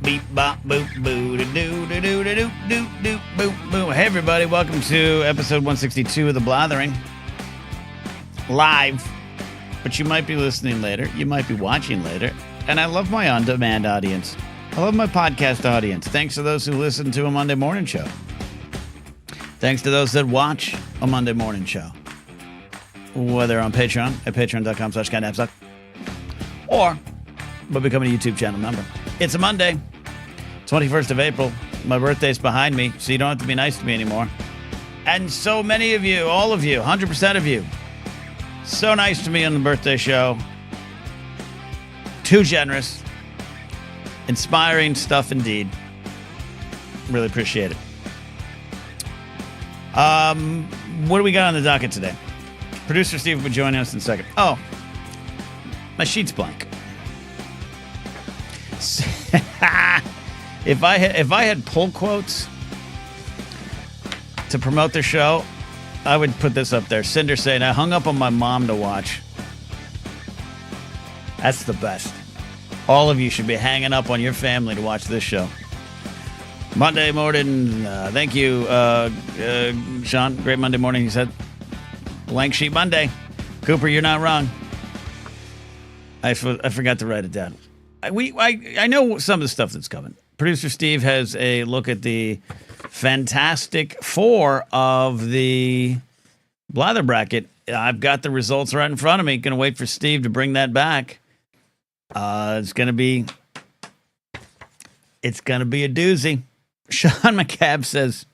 beep, bop, boop, boo, da doo, da doo, da doo, doo, doo, boop, boo. Hey, everybody. Welcome to episode 162 of The Blathering. Live. But you might be listening later. You might be watching later. And I love my on-demand audience. I love my podcast audience. Thanks to those who listen to a Monday morning show. Thanks to those that watch a Monday morning show. Whether on Patreon at patreon.com/guynapsuck or by becoming a YouTube channel member. It's a Monday, 21st of April. My birthday's behind me, so you don't have to be nice to me anymore. And so many of you, all of you, 100% of you, so nice to me on the birthday show. Too generous. Inspiring stuff indeed. Really appreciate it. What do we got on the docket today? Producer Steve will be joining us in a second. Oh, my sheet's blank. If I had pull quotes to promote the show, I would put this up there. Cinder saying, I hung up on my mom to watch. That's the best. All of you should be hanging up on your family to watch this show. Monday morning. Thank you, Sean. Great Monday morning, he said. Blank sheet Monday. Cooper, you're not wrong. I forgot to write it down. I know some of the stuff that's coming. Producer Steve has a look at the Fantastic Four of the Blather Bracket. I've got the results right in front of me. Going to wait for Steve to bring that back. It's going to be a doozy. Sean McCabe says,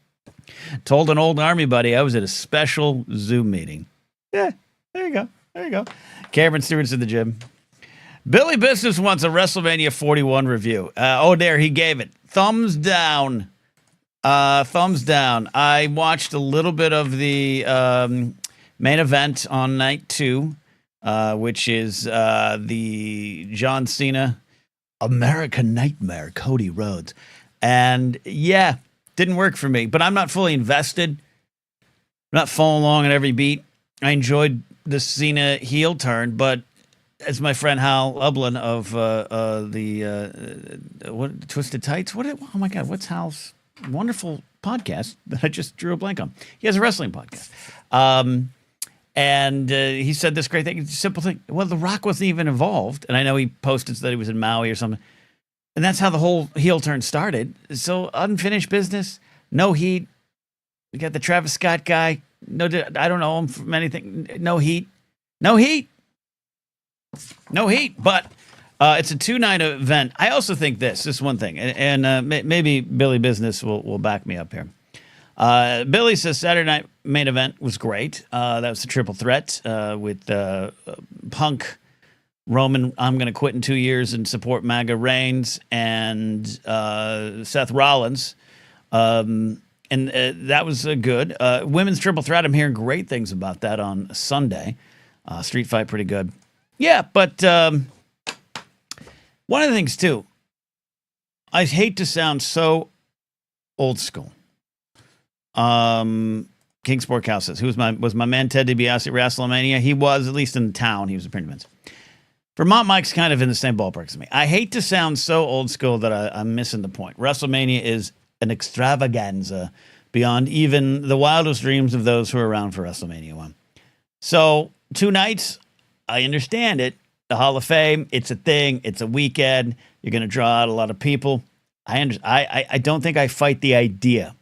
told an old army buddy I was at a special Zoom meeting. Yeah, there you go. Cameron Stewart's at the gym. Billy Business wants a WrestleMania 41 review. There, he gave it. Thumbs down. Thumbs down. I watched a little bit of the main event on night 2, which is the John Cena American Nightmare, Cody Rhodes. And yeah, didn't work for me, but I'm not fully invested. I'm not following along at every beat. I enjoyed the Cena heel turn, but as my friend Hal Lublin of what Twisted Tights? Oh my God, what's Hal's wonderful podcast that I just drew a blank on? He has a wrestling podcast. And he said this great thing, it's a simple thing. Well, The Rock wasn't even involved. And I know he posted that he was in Maui or something. And that's how the whole heel turn started. So unfinished business, no heat. We got the Travis Scott guy. No, I don't know him from anything. No heat. But it's a 2-night event. I also think this is one thing, and maybe Billy Business will back me up here. Billy says Saturday night main event was great. That was a triple threat with Punk, Roman, I'm going to quit in 2 years and support MAGA Reigns, and Seth Rollins. And that was good. Women's triple threat, I'm hearing great things about that on Sunday. Street fight, pretty good. Yeah, but one of the things, too, I hate to sound so old school. King Sport Cow says, was my man Ted DiBiase at WrestleMania? He was, at least in town. He was a Vince. Vermont Mike's kind of in the same ballpark as me. I hate to sound so old school that I'm missing the point. WrestleMania is an extravaganza beyond even the wildest dreams of those who are around for WrestleMania 1. So 2 nights, I understand it. The Hall of Fame, it's a thing. It's a weekend. You're going to draw out a lot of people. I don't think I fight the idea,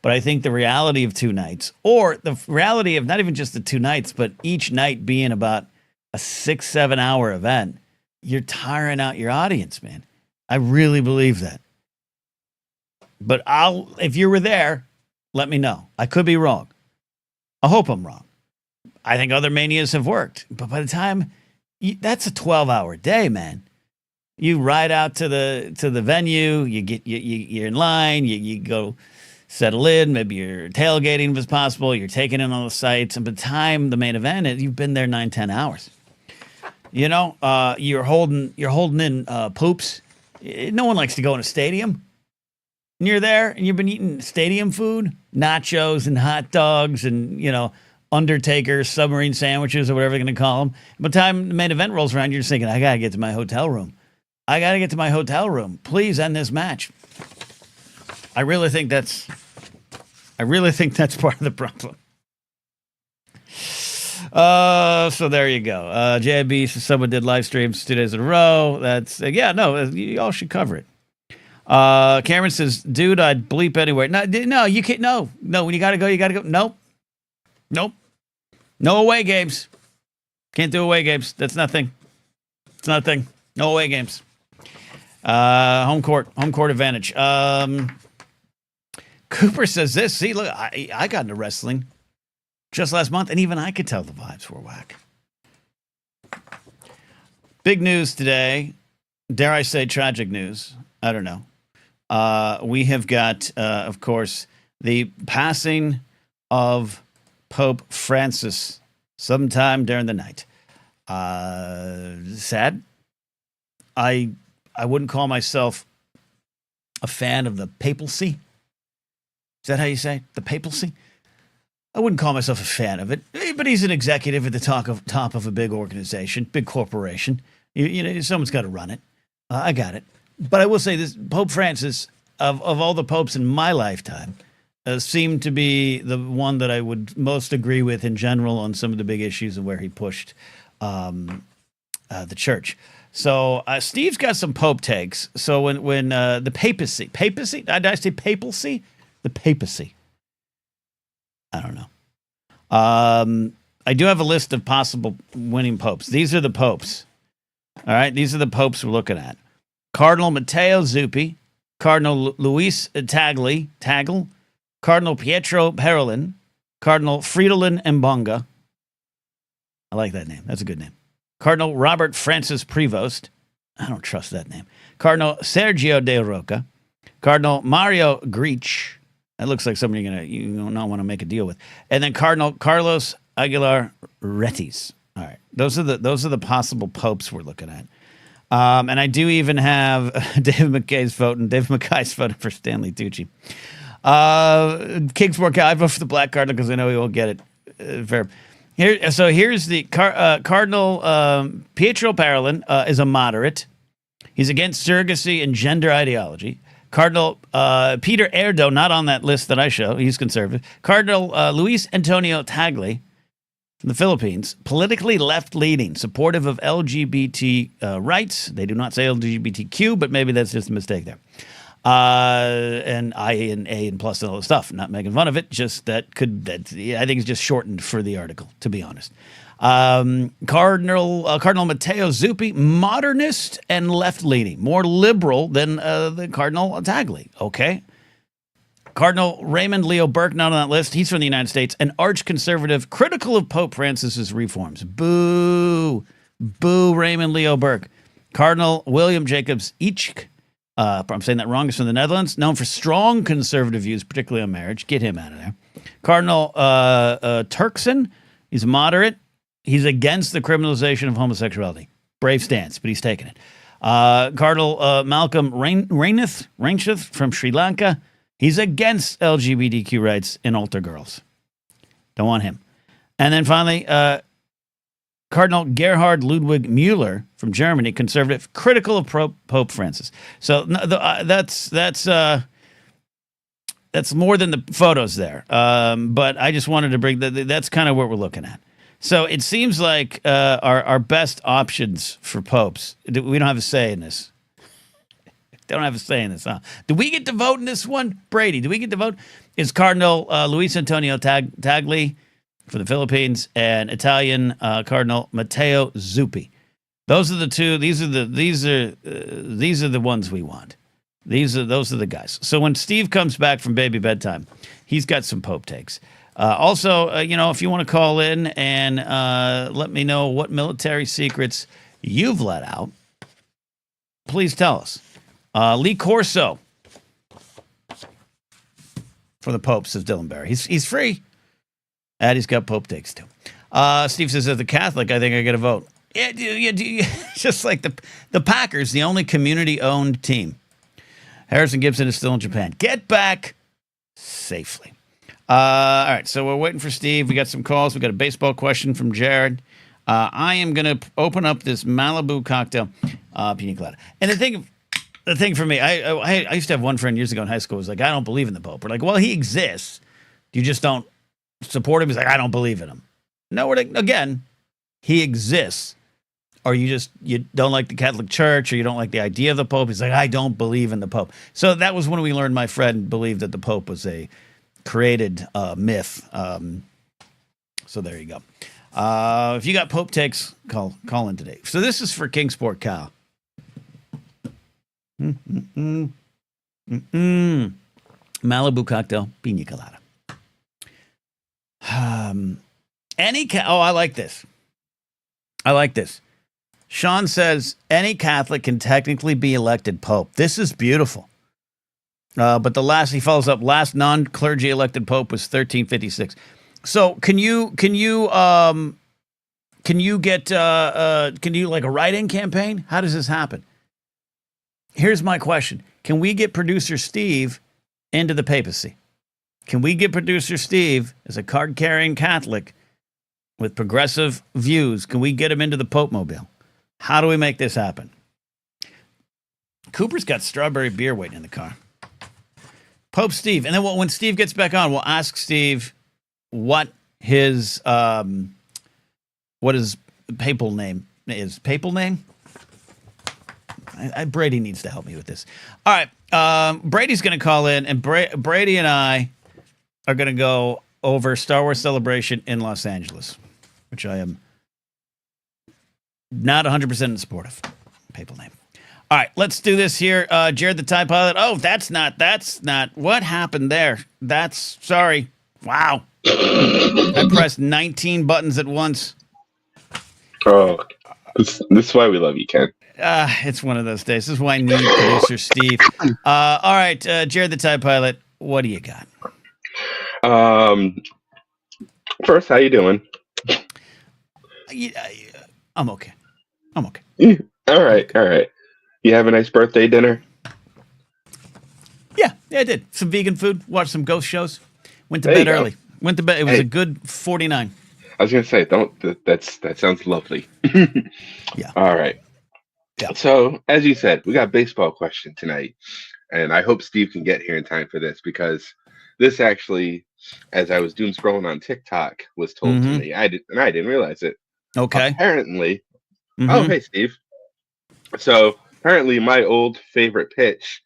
but I think the reality of 2 nights, or the reality of not even just the 2 nights, but each night being about a 6-7 hour event, you're tiring out your audience, man. I really believe that. But if you were there, let me know. I could be wrong. I hope I'm wrong. I think other manias have worked, but by the time that's a 12-hour day, man. You ride out to the venue, you're in line, you go settle in, maybe you're tailgating if it's possible, you're taking in all the sights, and by the time the main event is, you've been there 9-10 hours. You know, you're holding in poops. No one likes to go in a stadium. And you're there, and you've been eating stadium food, nachos and hot dogs, and Undertaker submarine sandwiches or whatever they're going to call them. By the time the main event rolls around, you're just thinking, I got to get to my hotel room. I got to get to my hotel room. Please end this match. I really think that's part of the problem. So there you go. JB, someone did live streams 2 days in a row. That's you all should cover it. Cameron says, dude, I'd bleep anywhere. No, you can't. No. When you gotta go, you gotta go. Nope. No away games. Can't do away games. That's nothing. It's nothing. No away games. Home court advantage. Cooper says this. See, look, I got into wrestling just last month, and even I could tell the vibes were whack. Big news today. Dare I say tragic news? I don't know. We have got, of course, the passing of Pope Francis sometime during the night. Sad. I wouldn't call myself a fan of the papacy. Is that how you say it? The papacy? I wouldn't call myself a fan of it, but he's an executive at the top of a big organization, big corporation. You know, someone's got to run it. I got it. But I will say this, Pope Francis, of all the popes in my lifetime, seemed to be the one that I would most agree with in general on some of the big issues and where he pushed the church. So Steve's got some pope takes. So when the papacy, did I say papacy? The papacy. I don't know. I do have a list of possible winning popes. These are the popes. All right, these are the popes we're looking at. Cardinal Matteo Zuppi, Cardinal Luis Tagle, Cardinal Pietro Parolin, Cardinal Fridolin Mbonga. I like that name. That's a good name. Cardinal Robert Francis Prevost. I don't trust that name. Cardinal Sergio de Roca. Cardinal Mario Grich. That looks like somebody you not want to make a deal with. And then Cardinal Carlos Aguilar Retis. All right. Those are the possible popes we're looking at. And I do even have David McKay's voting. David McKay's voting for Stanley Tucci. Kingsmore Cow, I vote for the Black Cardinal because I know he won't get it. Fair. Here's the Cardinal Pietro Parolin is a moderate. He's against surrogacy and gender ideology. Cardinal Peter Erdo, not on that list that I show. He's conservative. Cardinal Luis Antonio Tagle from the Philippines, politically left-leaning, supportive of LGBT rights. They do not say LGBTQ, but maybe that's just a mistake there. And I and A and plus and all the stuff. Not making fun of it. Just I think it's just shortened for the article, to be honest. Cardinal Matteo Zuppi, modernist and left-leaning, more liberal than the Cardinal Tagle. Okay. Cardinal Raymond Leo Burke, not on that list. He's from the United States, an arch-conservative, critical of Pope Francis's reforms. Boo. Boo, Raymond Leo Burke. Cardinal William Jacobs Each, I'm saying that wrong, is from the Netherlands, known for strong conservative views, particularly on marriage. Get him out of there. Cardinal Turkson, he's moderate. He's against the criminalization of homosexuality. Brave stance, but he's taking it. Cardinal Malcolm Rainshith from Sri Lanka. He's against LGBTQ rights in altar girls. Don't want him. And then finally, Cardinal Gerhard Ludwig Müller from Germany, conservative, critical of Pope Francis. So that's more than the photos there. But I just wanted to bring that's kind of what we're looking at. So it seems like our best options for popes. We don't have a say in this. Don't have a say in this, huh? Do we get to vote in this one? Brady, do we get to vote? Is Cardinal Luis Antonio Tagle for the Philippines and Italian Cardinal Matteo Zuppi. Those are the two. These are the ones we want. Those are the guys. So when Steve comes back from baby bedtime, he's got some Pope takes. Also, if you want to call in and let me know what military secrets you've let out, please tell us. Lee Corso for the Pope, says Dylan Barry. He's free. And he's got Pope takes too. Steve says, as a Catholic, I think I get a vote. Yeah, just like the Packers, the only community-owned team. Harrison Gibson is still in Japan. Get back safely. All right, so we're waiting for Steve. We got some calls. We got a baseball question from Jared. I am going to open up this Malibu cocktail pina colada. And the thing for me, I used to have one friend years ago in high school who was like, I don't believe in the Pope. We're like, well, he exists. You just don't support him. He's like, I don't believe in him. No, we're like, again, he exists. Or you don't like the Catholic Church, or you don't like the idea of the Pope. He's like, I don't believe in the Pope. So that was when we learned my friend believed that the Pope was a created myth. So there you go. If you got Pope takes, call in today. So this is for Kingsport Kyle. Malibu cocktail, pina colada. I like this. Sean says, any Catholic can technically be elected Pope. This is beautiful. But he follows up, last non-clergy elected Pope was 1356. So can you like a write-in campaign? How does this happen? Here's my question. Can we get producer Steve into the papacy? Can we get producer Steve as a card-carrying Catholic with progressive views? Can we get him into the Pope mobile? How do we make this happen? Cooper's got strawberry beer waiting in the car. Pope Steve. And then when Steve gets back on, we'll ask Steve what his papal name is. Papal name? Brady needs to help me with this. All right. Brady's going to call in, and Brady and I are going to go over Star Wars Celebration in Los Angeles, which I am not 100% in support of. Papal name. All right, let's do this here. Jared the TIE Pilot. Oh, that's not. What happened there? Sorry. Wow. I pressed 19 buttons at once. Oh, this is why we love you, Ken. It's one of those days. This is why I need producer Steve. All right, Jared the TIE Pilot, what do you got? First, how you doing? I'm okay. All right. You have a nice birthday dinner? Yeah, I did. Some vegan food. Watched some ghost shows. Went to bed early. Went to bed. It was a good 49. I was gonna say, that sounds lovely. Yeah. All right. Yeah. So, as you said, we got a baseball question tonight, and I hope Steve can get here in time for this, because this actually, as I was doom scrolling on TikTok, was told to me. I didn't realize it. Okay. Apparently. Oh, hey, Steve. So apparently, my old favorite pitch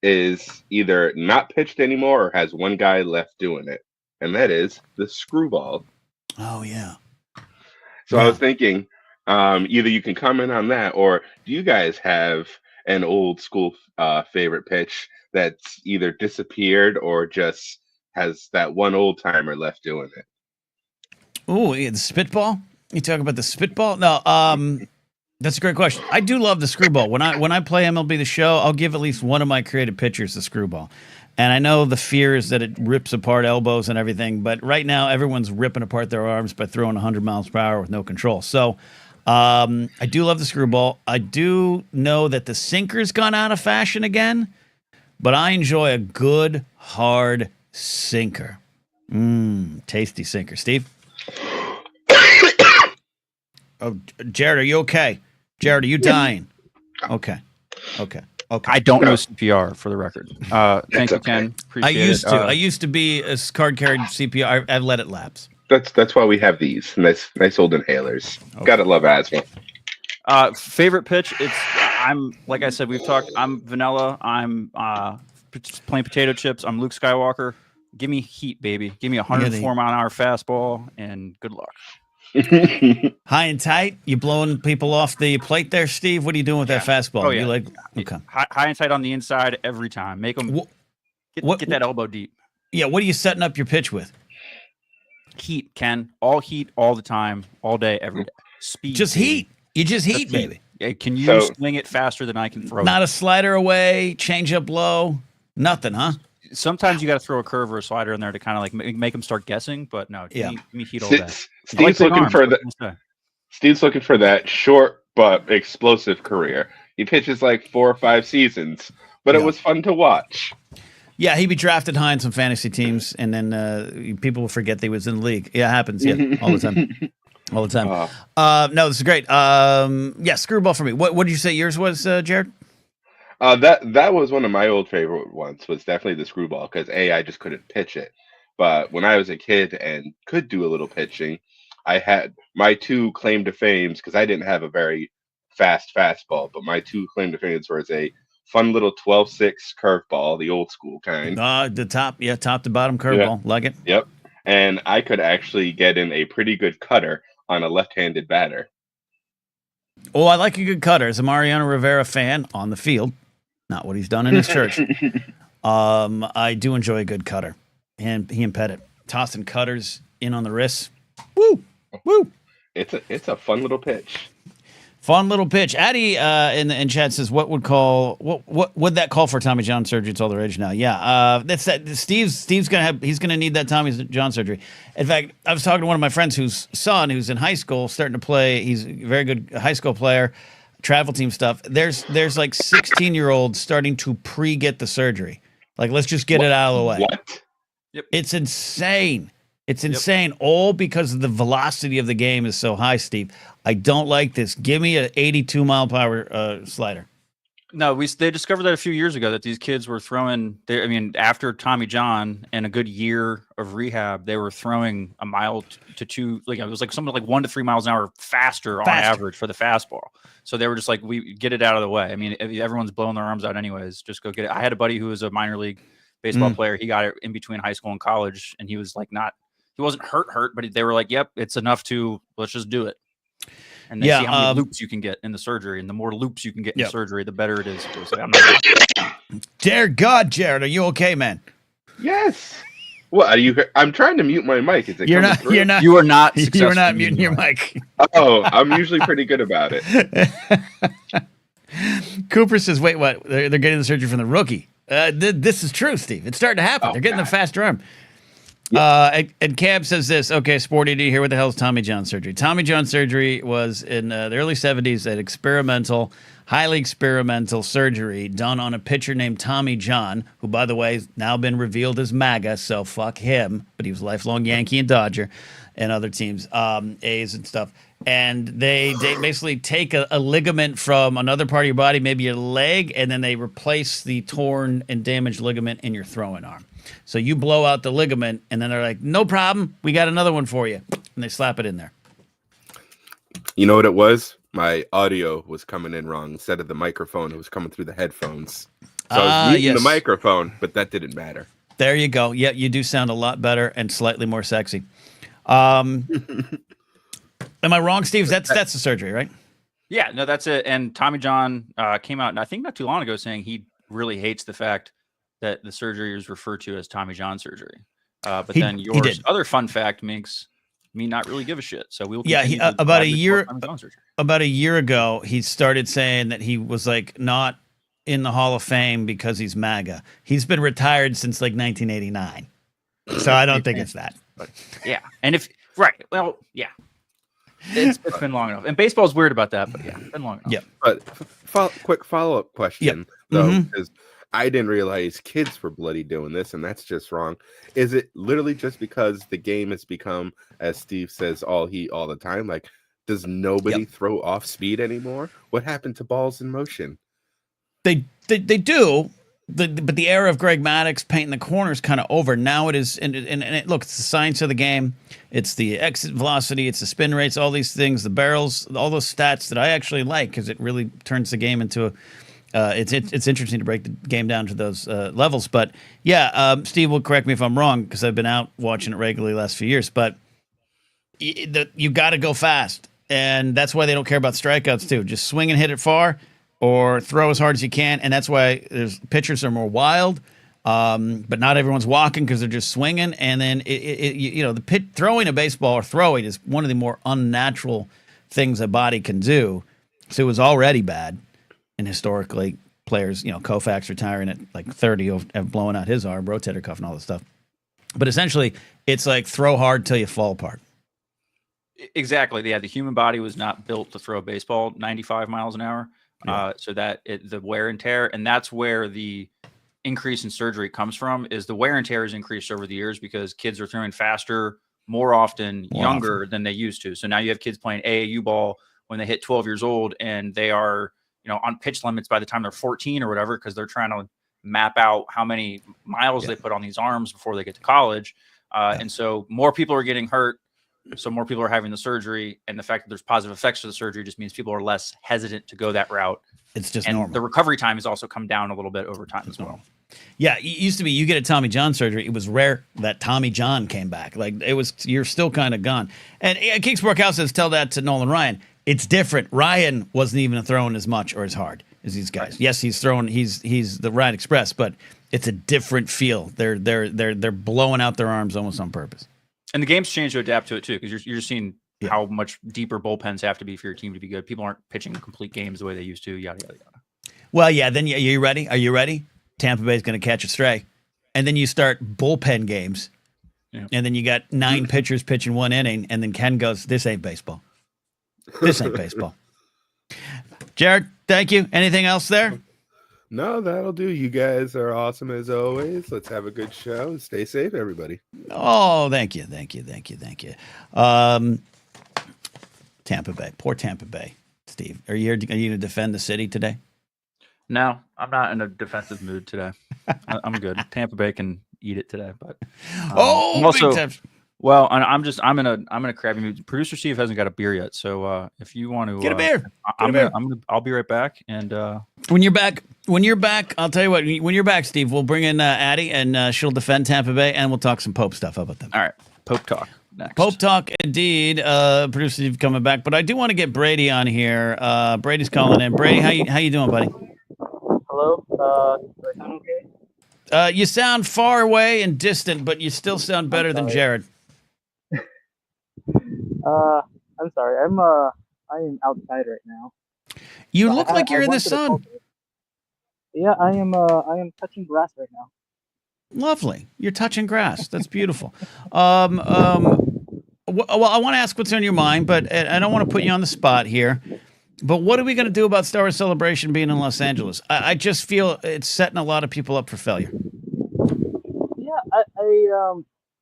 is either not pitched anymore or has one guy left doing it, and that is the screwball. Oh yeah. So I was thinking, either you can comment on that, or do you guys have an old school favorite pitch that's either disappeared or just has that one old timer left doing it? Oh, the spitball? You talk about the spitball? No, that's a great question. I do love the screwball. When I play MLB The Show, I'll give at least one of my creative pitchers the screwball. And I know the fear is that it rips apart elbows and everything, but right now everyone's ripping apart their arms by throwing 100 miles per hour with no control. So I do love the screwball. I do know that the sinker's gone out of fashion again, but I enjoy a good, hard sinker. Tasty sinker. Steve? Oh, Jared, are you okay? Jared, are you dying? Okay. I don't know CPR, for the record. Thank you, Ken. Appreciate it. I used to be a card carried CPR. I've let it lapse. That's why we have these nice old inhalers. Okay. Gotta love asthma. Favorite pitch? I'm like I said, we've talked. I'm vanilla. I'm plain potato chips. I'm Luke Skywalker. Give me heat, baby. Give me 104 mile an hour fastball, and good luck. High and tight. You blowing people off the plate there, Steve? What are you doing with that fastball? Oh, yeah. You like okay. High and tight on the inside every time. Make them get that elbow deep. Yeah. What are you setting up your pitch with? Heat, Ken. All heat, all the time, all day, every day. Speed. Just heat. You just heat, baby. Can you swing it faster than I can throw it? Not a slider away, change up low, nothing, huh? Sometimes you got to throw a curve or a slider in there to kind of like make them start guessing, but no, give me heat all day. Steve's looking for that short but explosive career. He pitches like 4 or 5 seasons, but it was fun to watch. Yeah, he'd be drafted high in some fantasy teams, and then people will forget they was in the league. Yeah, it happens. Yeah, all the time. all the time. No, this is great. Yeah, screwball for me. What did you say yours was, Jared? That was one of my old favorite ones. Was definitely the screwball because I just couldn't pitch it. But when I was a kid and could do a little pitching, I had my two claim to fames because I didn't have a very fast fastball. But my two claim to fames was a fun little 12-6 curveball, the old school kind. The top to bottom curveball, like it. Yep. And I could actually get in a pretty good cutter on a left-handed batter. Oh, I like a good cutter. As a Mariano Rivera fan on the field, not what he's done in his church. I do enjoy a good cutter. And he and Pettit tossing cutters in on the wrists. Woo, woo. It's a fun little pitch. Fun little pitch. Addy in chat says, "What would that call for Tommy John surgery? It's all the rage now." Yeah, that's that. Steve's gonna need that Tommy John surgery. In fact, I was talking to one of my friends whose son, who's in high school, starting to play. He's a very good high school player, travel team stuff. There's like 16-year-olds starting to get the surgery. Like, let's just get it out of the way. What? Yep. It's insane. It's insane, all because of the velocity of the game is so high, Steve. I don't like this. Give me an 82-mile-per-hour slider. No, they discovered that a few years ago that these kids were throwing. After Tommy John and a good year of rehab, they were throwing a mile to two. Like, it was like something like 1 to 3 miles an hour faster on average for the fastball. So they were just like, we get it out of the way. I mean, everyone's blowing their arms out anyways. Just go get it. I had a buddy who was a minor league baseball player. He got it in between high school and college, and he was like he wasn't hurt, but they were like, yep, it's enough let's just do it. And they see how many loops you can get in the surgery, and the more loops you can get in the surgery, the better it is. So Dear God, Jared, are you okay, man? Yes. What are you? I'm trying to mute my mic. Is it You're not. You are not. You're not muting your mic. Oh, I'm usually pretty good about it. Cooper says, "Wait, what? They're getting the surgery from the rookie." This is true, Steve. It's starting to happen. They're getting the faster arm. And Cab says this. Okay, Sporty D, here. What the hell is Tommy John surgery? Tommy John surgery was in the early 70s, an highly experimental surgery done on a pitcher named Tommy John, who, by the way, has now been revealed as MAGA, so fuck him. But he was a lifelong Yankee and Dodger and other teams, A's and stuff. And they basically take a ligament from another part of your body, maybe your leg, and then they replace the torn and damaged ligament in your throwing arm. So you blow out the ligament, and then they're like, no problem, we got another one for you. And they slap it in there. You know what it was? My audio was coming in wrong. Instead of the microphone, it was coming through the headphones. So I was muting the microphone, but that didn't matter. There you go. Yeah, you do sound a lot better and slightly more sexy. Am I wrong, Steve? That's the surgery, right? Yeah, no, that's it. And Tommy John came out, and I think not too long ago, saying he really hates the fact that the surgery is referred to as Tommy John surgery. But then your other fun fact makes me not really give a shit. So we'll about a year ago, he started saying that he was like not in the Hall of Fame because he's MAGA. He's been retired since like 1989. So I don't think it's that. But yeah, and it's been long enough. And baseball's weird about that, but yeah, it's been long enough. Yeah. But quick follow-up question though, because I didn't realize kids were bloody doing this, and that's just wrong. Is it literally just because the game has become, as Steve says, all heat all the time? Like, does nobody throw off speed anymore? What happened to balls in motion? They do. But the era of Greg Maddux painting the corners kind of over. Now it is, and look, it's the science of the game. It's the exit velocity. It's the spin rates, all these things, the barrels, all those stats that I actually like because it really turns the game into a it's interesting to break the game down to those levels. But yeah, Steve will correct me if I'm wrong because I've been out watching it regularly the last few years. But you got to go fast, and that's why they don't care about strikeouts too. Just swing and hit it far, or throw as hard as you can, and that's why pitchers are more wild. But not everyone's walking because they're just swinging, and then throwing a baseball or throwing is one of the more unnatural things a body can do. So it was already bad. And historically, players, Koufax retiring at like 30 have blown out his arm, rotator cuff, and all this stuff. But essentially, it's like throw hard till you fall apart. Exactly. Yeah, the human body was not built to throw a baseball 95 miles an hour. So that the wear and tear, and that's where the increase in surgery comes from. Is the wear and tear has increased over the years because kids are throwing faster, more often younger than they used to. So now you have kids playing AAU ball when they hit 12 years old, and they are, on pitch limits by the time they're 14 or whatever, because they're trying to map out how many miles they put on these arms before they get to college. And so more people are getting hurt. So more people are having the surgery, and the fact that there's positive effects to the surgery just means people are less hesitant to go that route. It's just and normal. The recovery time has also come down a little bit over time as well. Yeah, it used to be you get a Tommy John surgery. It was rare that Tommy John came back. Like you're still kind of gone. And Kingsburg House says, tell that to Nolan Ryan. It's different. Ryan wasn't even throwing as much or as hard as these guys. Right. Yes, he's throwing. He's the Ryan Express, but it's a different feel. They're blowing out their arms almost on purpose. And the game's changed to adapt to it too, because you're seeing how much deeper bullpens have to be for your team to be good. People aren't pitching complete games the way they used to. Yada yada yada. Well, yeah. Then are you ready? Are you ready? Tampa Bay's going to catch a stray, and then you start bullpen games, and then you got 9 pitchers pitching 1 inning, and then Ken goes, "This ain't baseball. This ain't baseball." Jared, thank you. Anything else there? No, that'll do. You guys are awesome as always. Let's have a good show. Stay safe, everybody. Oh, thank you. Tampa Bay, poor Tampa Bay. Steve, are you going to defend the city today? No, I'm not in a defensive mood today. I'm good. Tampa Bay can eat it today, but also, well, I'm in a crabby mood. Producer Steve hasn't got a beer yet, so if you want to get a beer, I'll be right back. And when you're back, I'll tell you what. When you're back, Steve, we'll bring in Addie, and she'll defend Tampa Bay, and we'll talk some Pope stuff. How about that? All right, Pope talk. Next. Pope talk, indeed. Producer Steve coming back, but I do want to get Brady on here. Brady's calling in. Brady, how you doing, buddy? Hello. Do I sound okay? You sound far away and distant, but you still sound better than Jared. I'm sorry. I am outside right now. You look like you're in the sun. Yeah, I am touching grass right now. Lovely. You're touching grass. That's beautiful. Well, I want to ask what's on your mind, but I don't want to put you on the spot here. But what are we going to do about Star Wars Celebration being in Los Angeles? I just feel it's setting a lot of people up for failure. Yeah,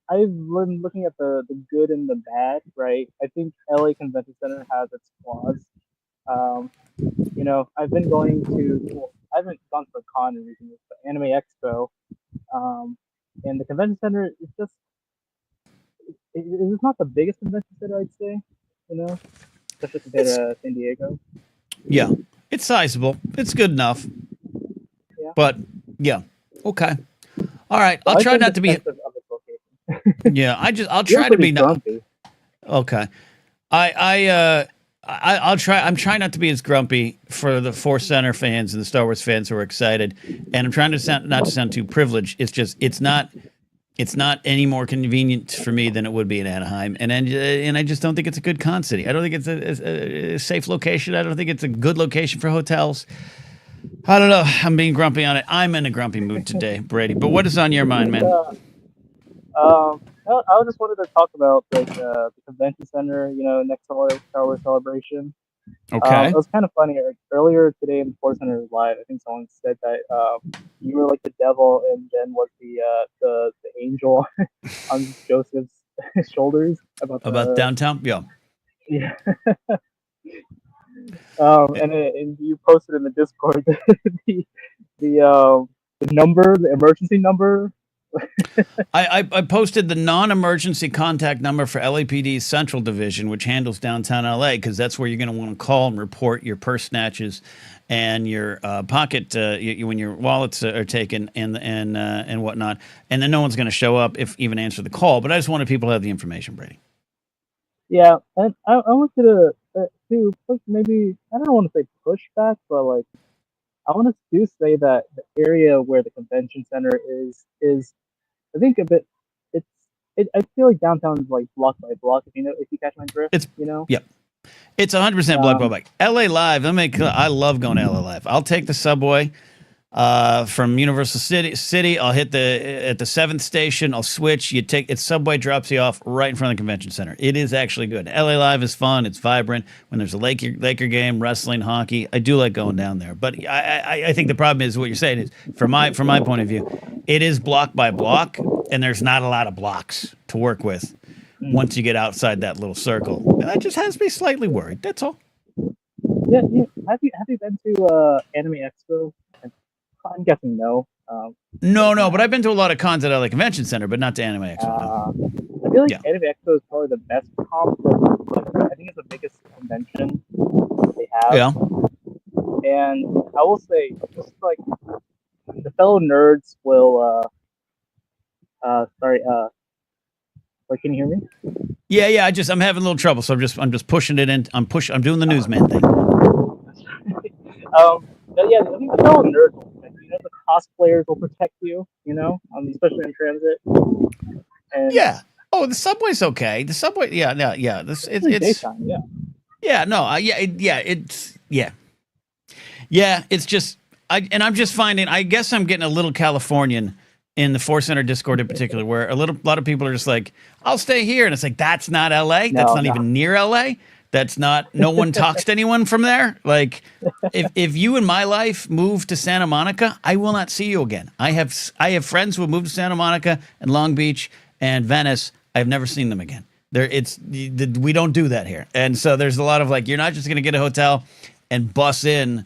I've been looking at the good and the bad, right? I think LA Convention Center has its flaws. I've been going to, I haven't gone to a con recently, but Anime Expo, and the convention center is just, it's not the biggest convention center, I'd say, especially compared to San Diego. Yeah, it's sizable. It's good enough. Yeah. But yeah, okay, all right. I'll try not to be. Yeah, I'll try to be not. Okay, I'll try. I'm trying not to be as grumpy for the Force Center fans and the Star Wars fans who are excited, and I'm trying to not to sound too privileged. It's just it's not any more convenient for me than it would be in Anaheim, and I just don't think it's a good con city. I don't think it's a safe location. I don't think it's a good location for hotels. I don't know. I'm being grumpy on it. I'm in a grumpy mood today, Brady. But what is on your mind, man? I just wanted to talk about the convention center, next Star Wars Celebration. Okay. It was kind of funny. Earlier today in the Force Center Live, I think someone said that you were like the devil, and Jen was the angel on Joseph's shoulders about downtown. Yeah. Yeah. And you posted in the Discord the number, the emergency number. I posted the non-emergency contact number for LAPD's Central Division, which handles downtown LA, because that's where you're going to want to call and report your purse snatches and your pocket when your wallets are taken and whatnot. And then no one's going to show up if even answer the call. But I just wanted people to have the information, Brady. Yeah, and I wanted to maybe, I don't want to say push back, but I want to say that the area where the convention center is I think a bit. I feel like downtown is like block by block. If you catch my drift, Yep. It's 100% block by block. LA Live. I love going to LA Live. I'll take the subway from Universal City. I'll hit at the 7th station. I'll switch. Subway drops you off right in front of the convention center. It is actually good. LA Live is fun. It's vibrant. When there's a Laker game, wrestling, hockey, I do like going down there. But I think the problem is what you're saying is from my point of view, it is block by block, and there's not a lot of blocks to work with. once you get outside that little circle. And that just has me slightly worried. That's all. Yeah, yeah. Have you been to Anime Expo? I'm guessing no. No, but I've been to a lot of cons at LA Convention Center, but not to Anime Expo. No. I feel like Yeah. Anime Expo is probably the best comp. I think it's the biggest convention they have. Yeah. And I will say, just like the fellow nerds will. Sorry. Like, can you hear me? Yeah. I'm having a little trouble, so I'm just pushing it in. I'm doing the newsman thing. But yeah, I think the fellow nerds will protect you. You know, the cosplayers will protect you. You know, especially in transit. And Yeah. Oh, the subway's okay. The subway. Yeah. It's daytime. Yeah. Yeah. No. Yeah. It's just I'm just finding. I guess I'm getting a little Californian in the Force Center Discord in particular, where a lot of people are just like, "I'll stay here," and it's like that's not LA. That's not even near LA. That's not. No one talks to anyone from there. Like, if you in my life move to Santa Monica, I will not see you again. I have friends who have moved to Santa Monica and Long Beach and Venice. I've never seen them again. We don't do that here, and so there's a lot of like, you're not just going to get a hotel and bus in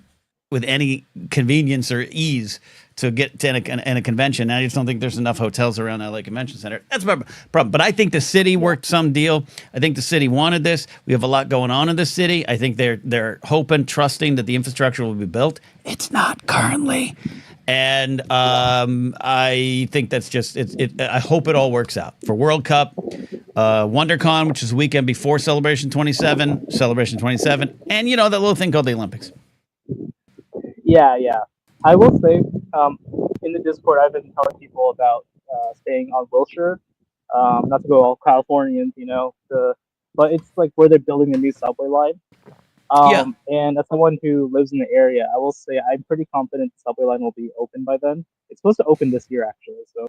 with any convenience or ease to get to in a convention. I just don't think there's enough hotels around LA Convention Center. That's my problem. But I think the city worked some deal. I think the city wanted this. We have a lot going on in the city. I think they're hoping, trusting that the infrastructure will be built. It's not currently. And I think that's just it. I hope it all works out for World Cup, WonderCon, which is the weekend before Celebration 27, and you know that little thing called the Olympics. Yeah. I will say, in the Discord, I've been telling people about staying on Wilshire. Not to go all Californians, you know, but it's like where they're building a new subway line. And as someone who lives in the area, I will say I'm pretty confident the subway line will be open by then. It's supposed to open this year, actually. So,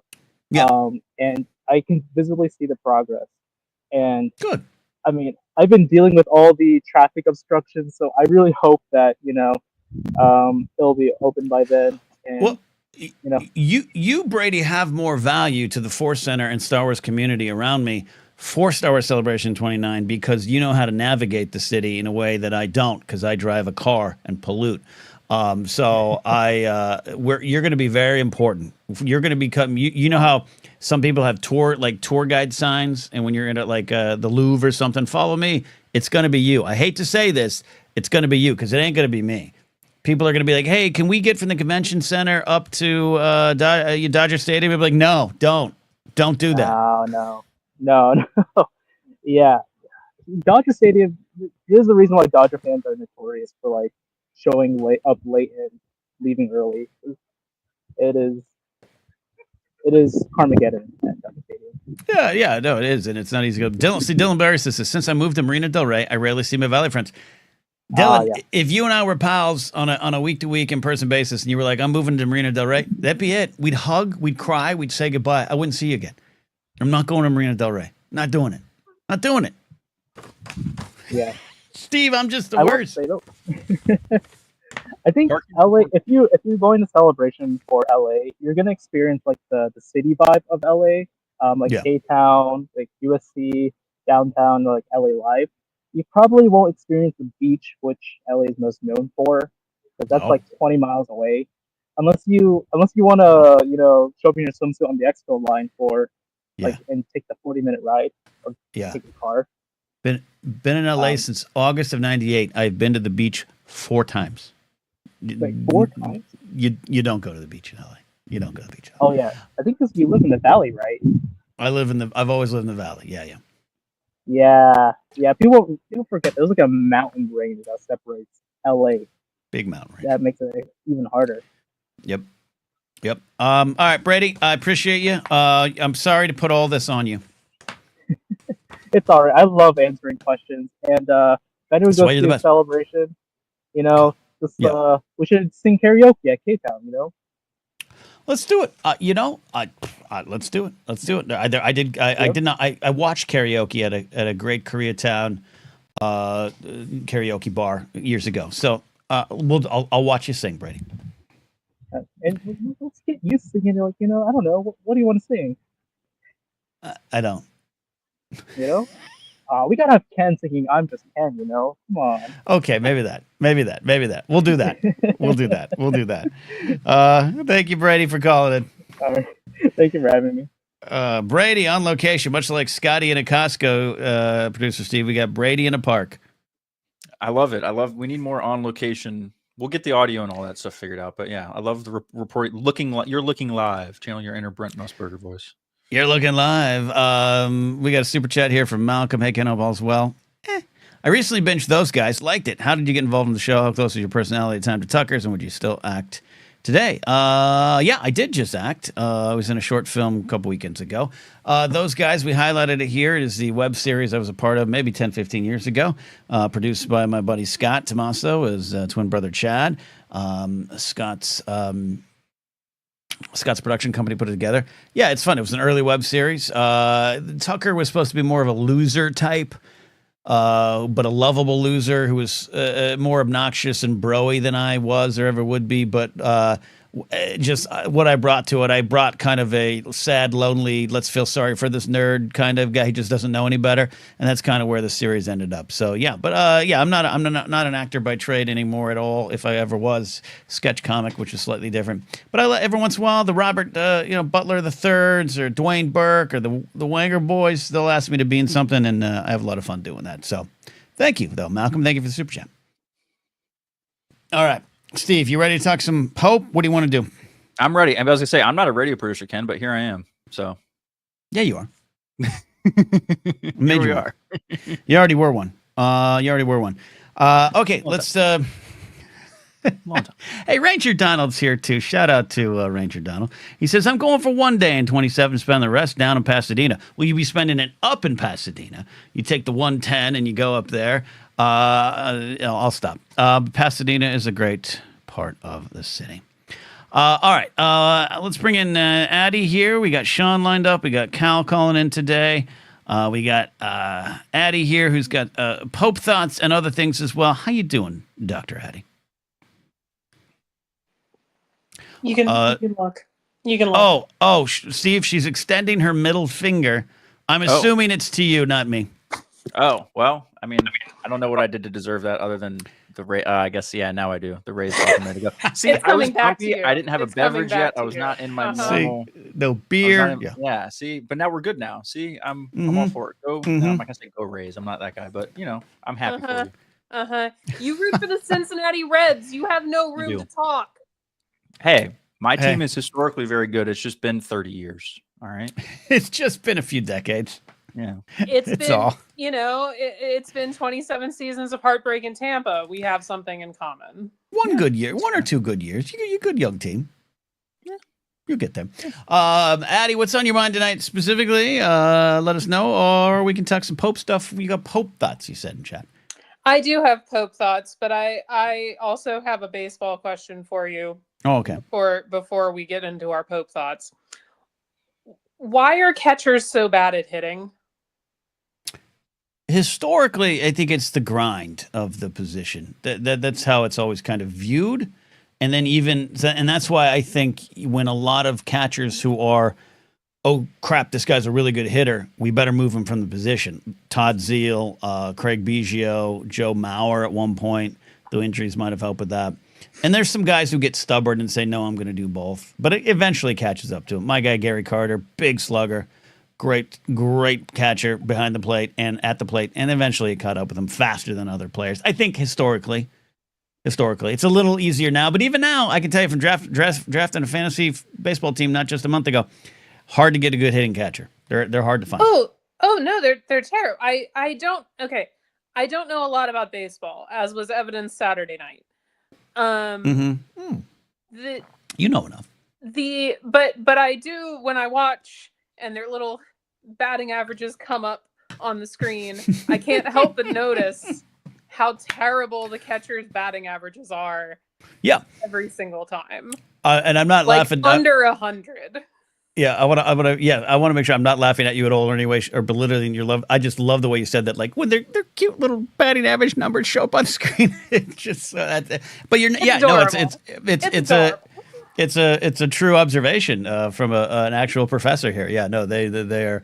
and I can visibly see the progress. And good. I mean, I've been dealing with all the traffic obstructions, so I really hope that it'll be open by then. And, you Brady have more value to the Force Center and Star Wars community around me for Star Wars Celebration 29 because you know how to navigate the city in a way that I don't because I drive a car and pollute. So you're going to be very important. You're going to become. You know how some people have tour guide signs, and when you're in the Louvre or something, follow me. It's going to be you. I hate to say this, it's going to be you because it ain't going to be me. People are going to be like, "Hey, can we get from the convention center up to Dodger Stadium?" I'll be like, "No, don't do that." No. Yeah, Dodger Stadium. There's the reason why Dodger fans are notorious for like showing up late and leaving early. It is Carmageddon at Dodger Stadium. Yeah, no, it is, and it's not easy to go. Dylan Barry says this. Since I moved to Marina Del Rey, I rarely see my Valley friends. Dylan, if you and I were pals on a week-to-week in-person basis, and you were like, "I'm moving to Marina Del Rey," that'd be it. We'd hug, we'd cry, we'd say goodbye. I wouldn't see you again. I'm not going to Marina Del Rey. Not doing it. Not doing it. Yeah, Steve, I'm just the worst. I think LA. If you're going to Celebration for LA, you're gonna experience like the city vibe of LA, K-Town, like USC, downtown, like LA Live. You probably won't experience the beach, which LA is most known for, because that's like 20 miles away. Unless you want to, show up in your swimsuit on the expo line for, and take the 40-minute ride or take the car. Been in LA since August of '98. I've been to the beach 4 times. Like 4 times? You don't go to the beach in LA. You don't go to the beach. Oh yeah, I think because you live in the valley, right? I've always lived in the valley. Yeah. People forget there's like a mountain range that separates LA. Big mountain range. That makes it even harder. Yep. All right, Brady, I appreciate you. I'm sorry to put all this on you. It's all right. I love answering questions, and if anyone goes to a celebration, we should sing karaoke at K-Town. Let's do it. Let's do it. Let's do it. I watched karaoke at a great Koreatown karaoke bar years ago. So I'll watch you sing, Brady. And let's get you singing. I don't know. What do you want to sing? I don't. You know, we gotta have Ken singing "I'm Just Ken." You know, come on. Okay, maybe that. We'll do that. Thank you, Brady, for calling in. Thank you for having me. Brady on location, much like Scotty in a Costco, producer Steve. We got Brady in a park. I love it. We need more on location. We'll get the audio and all that stuff figured out. But yeah, I love the report. You're looking live. Channel your inner Brent Nussberger voice. You're looking live. We got a super chat here from Malcolm. Hey, Ken, all's well. I recently binged Those Guys. Liked it. How did you get involved in the show? How close is your personality at time to Tucker's? And would you still act today? Yeah, I did just act. I was in a short film a couple weekends ago. Those Guys, we highlighted it here. It is the web series I was a part of maybe 10, 15 years ago. Produced by my buddy Scott Tomaso, his twin brother Chad. Scott's production company put it together. Yeah, it's fun. It was an early web series. Tucker was supposed to be more of a loser type, but a lovable loser who was more obnoxious and broy than I was or ever would be. But just what I brought to it, I brought kind of a sad, lonely, let's feel sorry for this nerd kind of guy. He just doesn't know any better, and that's kind of where the series ended up. So yeah, but yeah, I'm not an actor by trade anymore at all. If I ever was, sketch comic, which is slightly different. But I every once in a while, the Robert Butler the Thirds or Dwayne Burke or the Wanger Boys, they'll ask me to be in something, and I have a lot of fun doing that. So thank you, though, Malcolm. Thank you for the super chat. All right. Steve, you ready to talk some Pope? What do you want to do? I'm ready. I was gonna say I'm not a radio producer, Ken, but here I am. So yeah, you are. Here we are. You already were one. Okay, let's. Hey, Ranger Donald's here too. Shout out to Ranger Donald. He says, "I'm going for one day in 27, spend the rest down in Pasadena. Will you be spending it up in Pasadena? You take the 110 and you go up there." I'll stop. Pasadena is a great part of the city. All right. Let's bring in Addie here. We got Sean lined up. We got Cal calling in today. We got Addie here, who's got Pope thoughts and other things as well. How you doing, Dr. Addie? You can look. You can look. Steve, she's extending her middle finger. I'm assuming it's to you, not me. Oh, well, I mean, I don't know what I did to deserve that other than the raise. I guess, yeah, now I do. The raise is ready to go. See, I was happy. I didn't have a beverage yet. I was not in my normal. No beer. Yeah, see, but now we're good now. See, I'm all for it. Go. No, I'm not gonna say go Rays. I'm not that guy, but I'm happy for you. You root for the Cincinnati Reds. You have no room to talk. Hey, my team is historically very good. It's just been 30 years. All right. It's just been a few decades. Yeah. It's been 27 seasons of heartbreak in Tampa. We have something in common. One good year, one or two good years. You're a good young team. Yeah. You'll get them. Addie, what's on your mind tonight specifically? Let us know, or we can talk some Pope stuff. You got Pope thoughts, you said in chat. I do have Pope thoughts, but I also have a baseball question for you. Oh, okay. Before we get into our Pope thoughts. Why are catchers so bad at hitting? Historically, I think it's the grind of the position. That's how it's always kind of viewed. And then and that's why I think when a lot of catchers who are, oh crap, this guy's a really good hitter, we better move him from the position. Todd Zeal, Craig Biggio, Joe Mauer at one point. The injuries might have helped with that. And there's some guys who get stubborn and say, no, I'm going to do both. But it eventually catches up to him. My guy, Gary Carter, big slugger, great catcher behind the plate and at the plate. And eventually it caught up with him faster than other players. I think historically, it's a little easier now. But even now, I can tell you from drafting a fantasy baseball team not just a month ago, hard to get a good hitting catcher. They're hard to find. Oh no, they're terrible. I don't know a lot about baseball, as was evidenced Saturday night. You know enough. But I do when I watch and their little batting averages come up on the screen. I can't help but notice how terrible the catcher's batting averages are. Yeah, every single time. And I'm not laughing under 100. Yeah, I want to make sure I'm not laughing at you at all or any way or belittling your love. I just love the way you said that. Like when their cute little batting average numbers show up on screen, it's just but you're it's a true observation from an actual professor here. Yeah, no, they are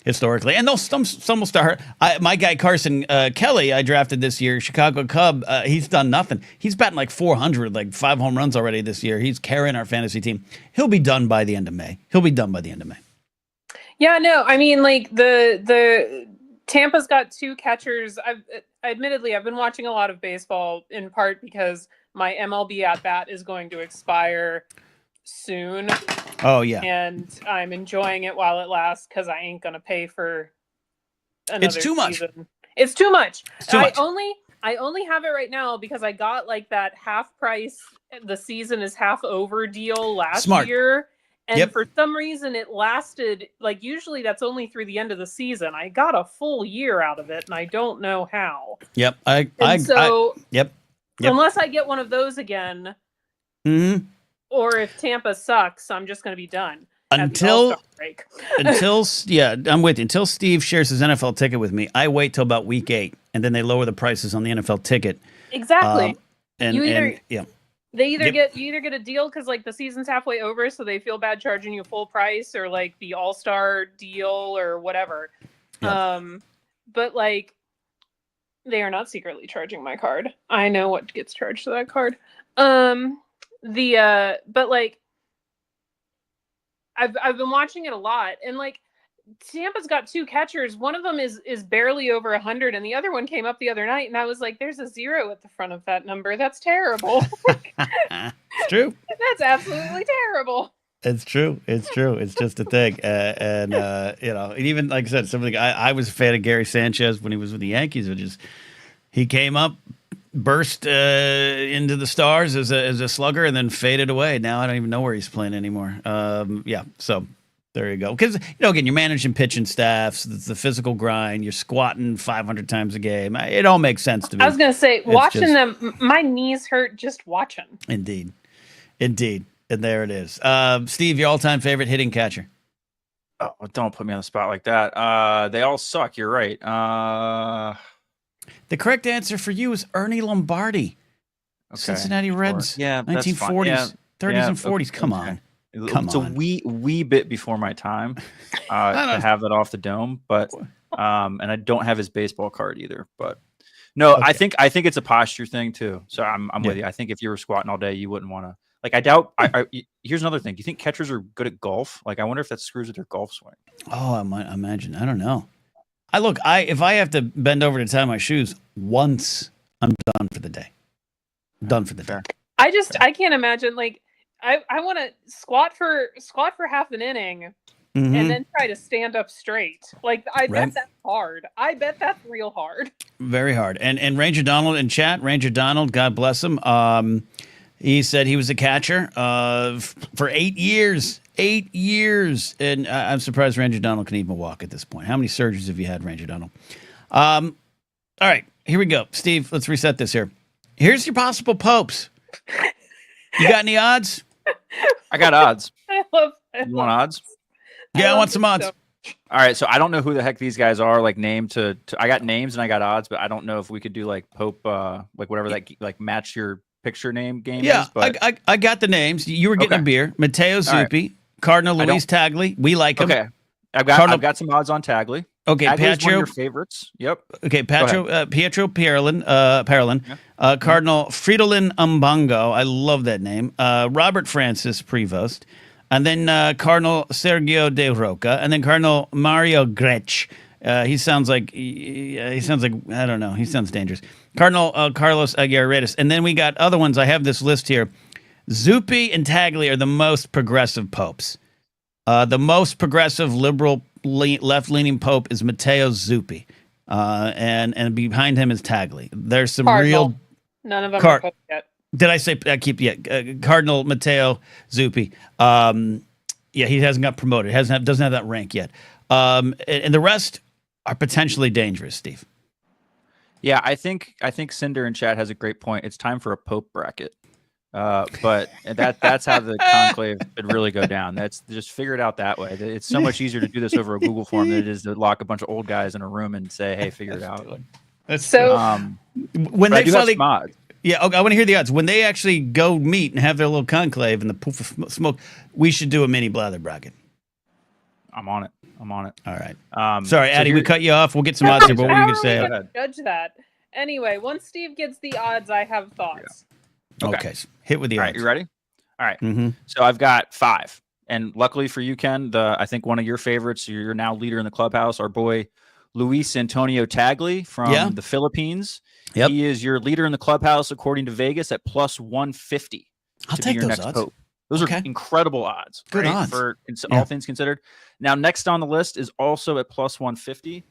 historically. And some will start. My guy Carson Kelly, I drafted this year, Chicago Cub. He's done nothing. He's batting like 400, like 5 home runs already this year. He's carrying our fantasy team. He'll be done by the end of May. Yeah, no, I mean, like the Tampa's got 2 catchers. Admittedly, I've been watching a lot of baseball in part because my MLB at bat is going to expire soon. Oh yeah, and I'm enjoying it while it lasts because I ain't gonna pay for another It's too much. season. It's too much. It's too much. I only have it right now because I got like that half price. The season is half over deal last year. And for some reason it lasted, like usually that's only through the end of the season. I got a full year out of it and I don't know how. Yep. Yep. Unless I get one of those again, or if Tampa sucks, I'm just going to be done. Until I'm with you. Until Steve shares his NFL ticket with me, I wait till about week 8, and then they lower the prices on the NFL ticket. Exactly. You either get a deal because like the season's halfway over, so they feel bad charging you full price, or like the All-Star deal or whatever. Yep. But like they are not secretly charging my card. I know what gets charged to that card. But like I've been watching it a lot, and like Tampa's got 2 catchers. One of them is barely over 100, and the other one came up the other night, and I was like, "There's a 0 at the front of that number. That's terrible." It's true. That's absolutely terrible. It's true. It's just a thing, and even like I said, something. I was a fan of Gary Sanchez when he was with the Yankees. He came up, burst into the stars as a slugger, and then faded away. Now I don't even know where he's playing anymore. So there you go. Because again, you're managing pitching staffs. It's the physical grind. You're squatting 500 times a game. It all makes sense to me. I was gonna say, watching them, my knees hurt just watching. Indeed, and there it is. Steve, your all-time favorite hitting catcher? Oh, don't put me on the spot like that. They all suck. You're right. The correct answer for you is Ernie Lombardi. Okay. Cincinnati Reds. Yeah, 1940s, 30s, and 40s. Come on. It's a wee bit before my time to have that off the dome, but and I don't have his baseball card either. But no, okay. I think it's a posture thing too. So I'm with you. I think if you were squatting all day, you wouldn't want to. Like I doubt. Here's another thing. Do you think catchers are good at golf? Like I wonder if that screws with their golf swing. Oh, I might imagine. I don't know. If I have to bend over to tie my shoes once, I'm done for the day. Done for the day. I can't imagine. Like I want to squat for half an inning and then try to stand up straight. Like bet that's hard. I bet that's real hard. Very hard. And Ranger Donald in chat, Ranger Donald, God bless him. He said he was a catcher for 8 years. 8 years. And I'm surprised Ranger Donald can even walk at this point. How many surgeries have you had, Ranger Donald? All right, here we go. Steve, let's reset this here. Here's your possible popes. You got any odds? I got odds. You want odds? Yeah, I want some odds. All right, so I don't know who the heck these guys are. Like name to I got names and I got odds, but I don't know if we could do like Pope, like whatever that like match your picture name game is. But I got the names. You were getting a beer. Matteo Zuppi, right. Cardinal Luis Tagli. We like him. Okay, I've got some odds on Tagli. Okay, Tagli's one of your favorites. Yep. Okay, Pietro Parolin, Cardinal Fridolin Umbango. I love that name. Robert Francis Prevost. And then Cardinal Sergio De Roca, and then Cardinal Mario Grech. He sounds like I don't know. He sounds dangerous. Cardinal Carlos Aguirredes, and then we got other ones. I have this list here. Zuppi and Tagli are the most progressive popes. The most progressive liberal left-leaning pope is Matteo Zuppi, and behind him is Tagli. There's some Cardinal. None of them are popes yet. Did I say Cardinal Matteo Zuppi? He hasn't got promoted. Doesn't have that rank yet. And the rest are potentially dangerous, Steve. Yeah, I think Cinder in chat has a great point. It's time for a pope bracket. But that's how the conclave would really go down. That's just figure it out that way. It's so much easier to do this over a Google form than it is to lock a bunch of old guys in a room and say, "Hey, figure it out." That's so. When they finally. Yeah, okay, I want to hear the odds. When they actually go meet and have their little conclave and the poof of smoke, we should do a mini blather bracket. I'm on it. I'm on it. All right. so Sorry, Addie, we here- cut you off. We'll get some odds here, but what were you going to say? How are we gonna judge that? Anyway, once Steve gets the odds, I have thoughts. Okay. Hit with the All odds. right, you ready? All right. Mm-hmm. So I've got 5. And luckily for you, Ken, I think one of your favorites, you're now leader in the clubhouse, our boy Luis Antonio Tagli from the Philippines. Yep. He is your leader in the clubhouse, according to Vegas, at plus 150 I'll to take be your those next odds. pope. Those are incredible odds. Good odds. For all things considered. Now, next on the list is also at plus 150.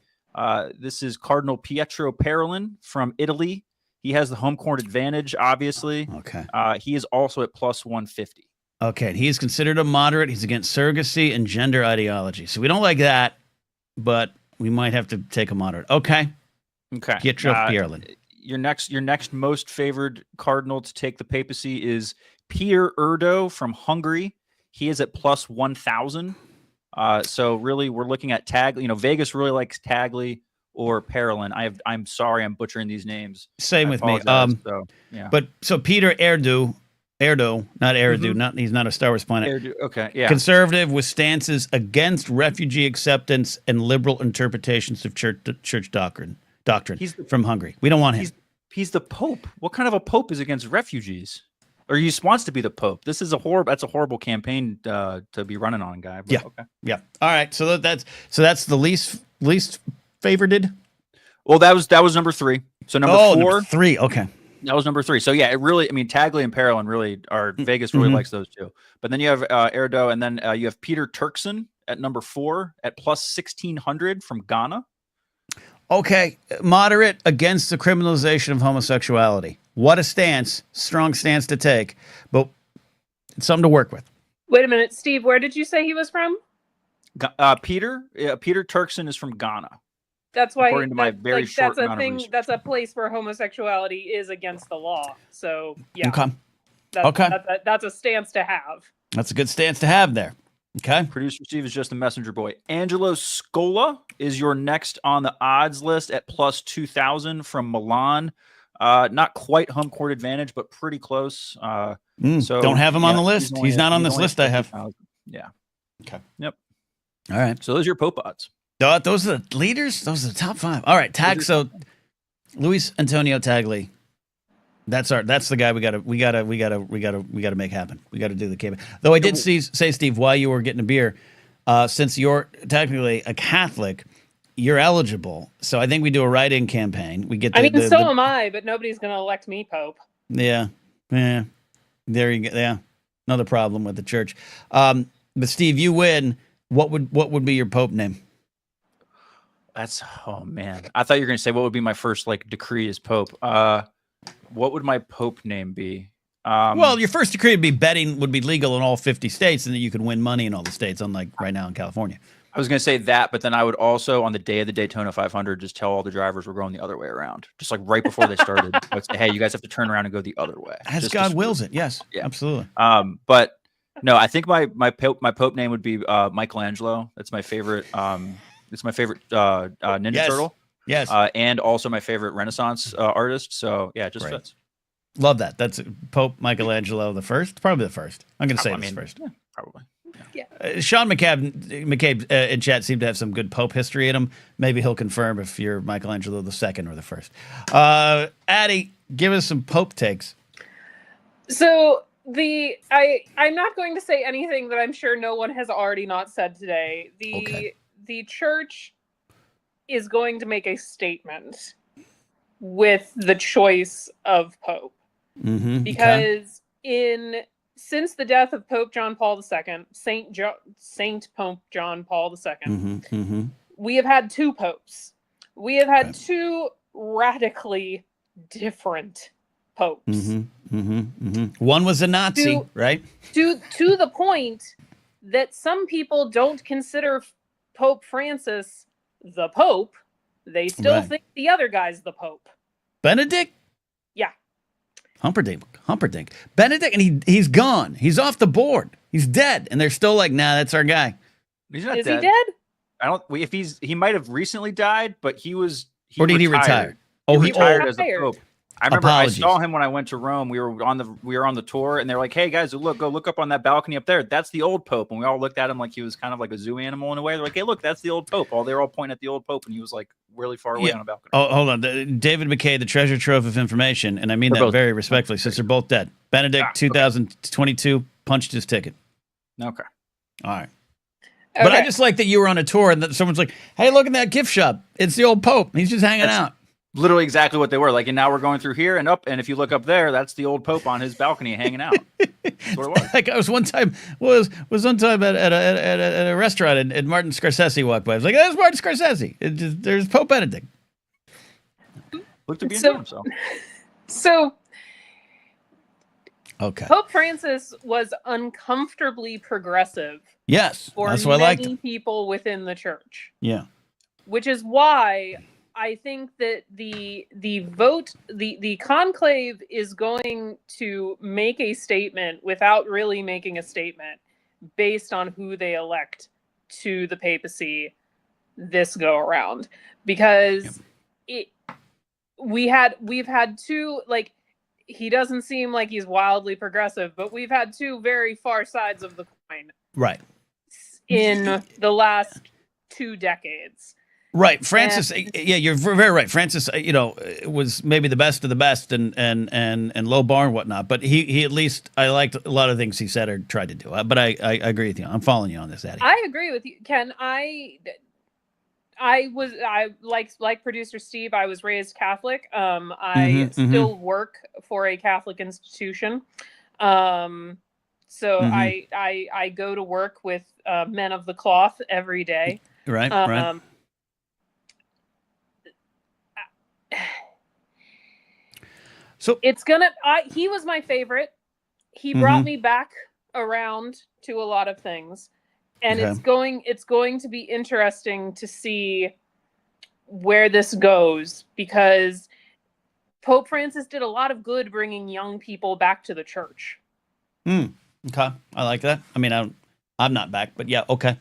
This is Cardinal Pietro Parolin from Italy. He has the home court advantage, obviously. Okay. He is also at plus 150. Okay. He is considered a moderate. He's against surrogacy and gender ideology. So we don't like that, but we might have to take a moderate. Okay. Okay. Pietro Parolin. Your next most favored cardinal to take the papacy is Peter Erdo from Hungary. He is at plus 1,000. So really, we're looking at Tagli. Vegas really likes Tagli or Parolin. I'm sorry, I'm butchering these names. Same with me. But so Peter Erdo, not Eridu, he's not a Star Wars planet. Erdo, okay, yeah. Conservative with stances against refugee acceptance and liberal interpretations of church doctrine. He's from Hungary. We don't want him. He's the Pope. What kind of a Pope is against refugees? Or he wants to be the Pope? This is that's a horrible campaign to be running on, guy. But, okay. Yeah. All right. So that's the least favorited. Well, that was number 3. So number 4. Number 3. Okay. That was number 3. So yeah, it really, Tagli and Parolin really are, Vegas really likes those two. But then you have Erdo, and then you have Peter Turkson at number 4 at plus 1,600 from Ghana. Okay, moderate against the criminalization of homosexuality. What a stance, strong stance to take, but it's something to work with. Wait a minute, Steve, where did you say he was from? Peter Turkson is from Ghana. That's why, according to my very short amount of research. That's a place where homosexuality is against the law. So yeah, Okay. That's a stance to have. That's a good stance to have there. Okay. Producer Steve is just a messenger boy. Angelo Scola is your next on the odds list at plus 2,000 from Milan. Not quite home court advantage, but pretty close. So don't have him on the list. He's not on this list I have. Yeah. Okay. Yep. All right. So those are your Pope odds. Those are the leaders. Those are the top 5. All right. So Luis Antonio Tagli. That's the guy we gotta make happen. We gotta do the campaign. Though I did say, Steve, while you were getting a beer, since you're technically a Catholic, you're eligible. So I think we do a write-in campaign. We get. So am I, but nobody's gonna elect me Pope. Yeah. There you go. Yeah. Another problem with the church. But Steve, you win. What would be your Pope name? Oh man, I thought you were gonna say what would be my first decree as Pope. What would my Pope name be? Well, your first decree would be betting would be legal in all 50 states, and that you could win money in all the states, unlike right now in California. I was going to say that, but then I would also, on the day of the Daytona 500, just tell all the drivers we're going the other way around. Just right before they started, I would say, hey, you guys have to turn around and go the other way. As God wills it, yes, yeah, absolutely. But no, I think my Pope name would be Michelangelo. That's my favorite. It's my favorite Ninja Turtle. Yes. And also my favorite Renaissance artist. So yeah, it just fits. Love that. That's Pope Michelangelo the first. Probably the first. I'm going to say this first. Yeah, probably. Yeah. Sean McCabe in chat seemed to have some good Pope history in him. Maybe he'll confirm if you're Michelangelo the second or the first. Addie, give us some Pope takes. So I'm not going to say anything that I'm sure no one has already not said today. The church is going to make a statement with the choice of Pope. Because since the death of Pope John Paul II, Saint Pope John Paul II, we have had 2 popes. We have had 2 radically different popes. One was a Nazi, right? To the point that some people don't consider Pope Francis the Pope. They still think the other guy's the Pope. Benedict? Yeah. Humperdinck. Benedict, and he's gone. He's off the board. He's dead. And they're still like, nah, that's our guy. He's not dead. Is he dead? I don't. He might have recently died, but he was. Or did he retire? He retired as a Pope. I remember Apologies. I saw him when I went to Rome. We were on the tour, and they're like, "Hey guys, go look up on that balcony up there. That's the old Pope." And we all looked at him like he was kind of like a zoo animal in a way. They're like, "Hey, look, that's the old Pope." They're all pointing at the old Pope, and he was like really far away on a balcony. Oh, hold on. David McKay, the treasure trove of information, and I mean that very respectfully, since they're both dead. Benedict, 2022, punched his ticket. Okay. All right. But I just like that you were on a tour and that someone's like, "Hey, look in that gift shop. It's the old Pope. He's just hanging out." Literally exactly what they were. Like, and now we're going through here and up, and if you look up there, that's the old Pope on his balcony hanging out. That's what it was. Like I was one time at a restaurant and Martin Scorsese walked by. I was like, "There's Martin Scorsese. There's Pope Benedict." Looked to be enjoying himself. So okay. Pope Francis was uncomfortably progressive. Yes, for that's what I liked. many people within the church. Yeah. Which is why I think that the conclave is going to make a statement without really making a statement based on who they elect to the papacy this go around, because we've had two, like, he doesn't seem like he's wildly progressive, but we've had two very far sides of the coin Right. in the last 2 decades. Right, Francis. Yeah, you're very right. Francis, was maybe the best of the best, and low bar and whatnot. But he at least, I liked a lot of things he said or tried to do. But I agree with you. I'm following you on this, Addie. I agree with you, Ken. I like producer Steve. I was raised Catholic. I still work for a Catholic institution. So I go to work with men of the cloth every day. Right. Right. So it's gonna. He was my favorite. He brought me back around to a lot of things, and it's going to be interesting to see where this goes, because Pope Francis did a lot of good bringing young people back to the church. Okay, I like that. I mean, I'm not back, but yeah, okay.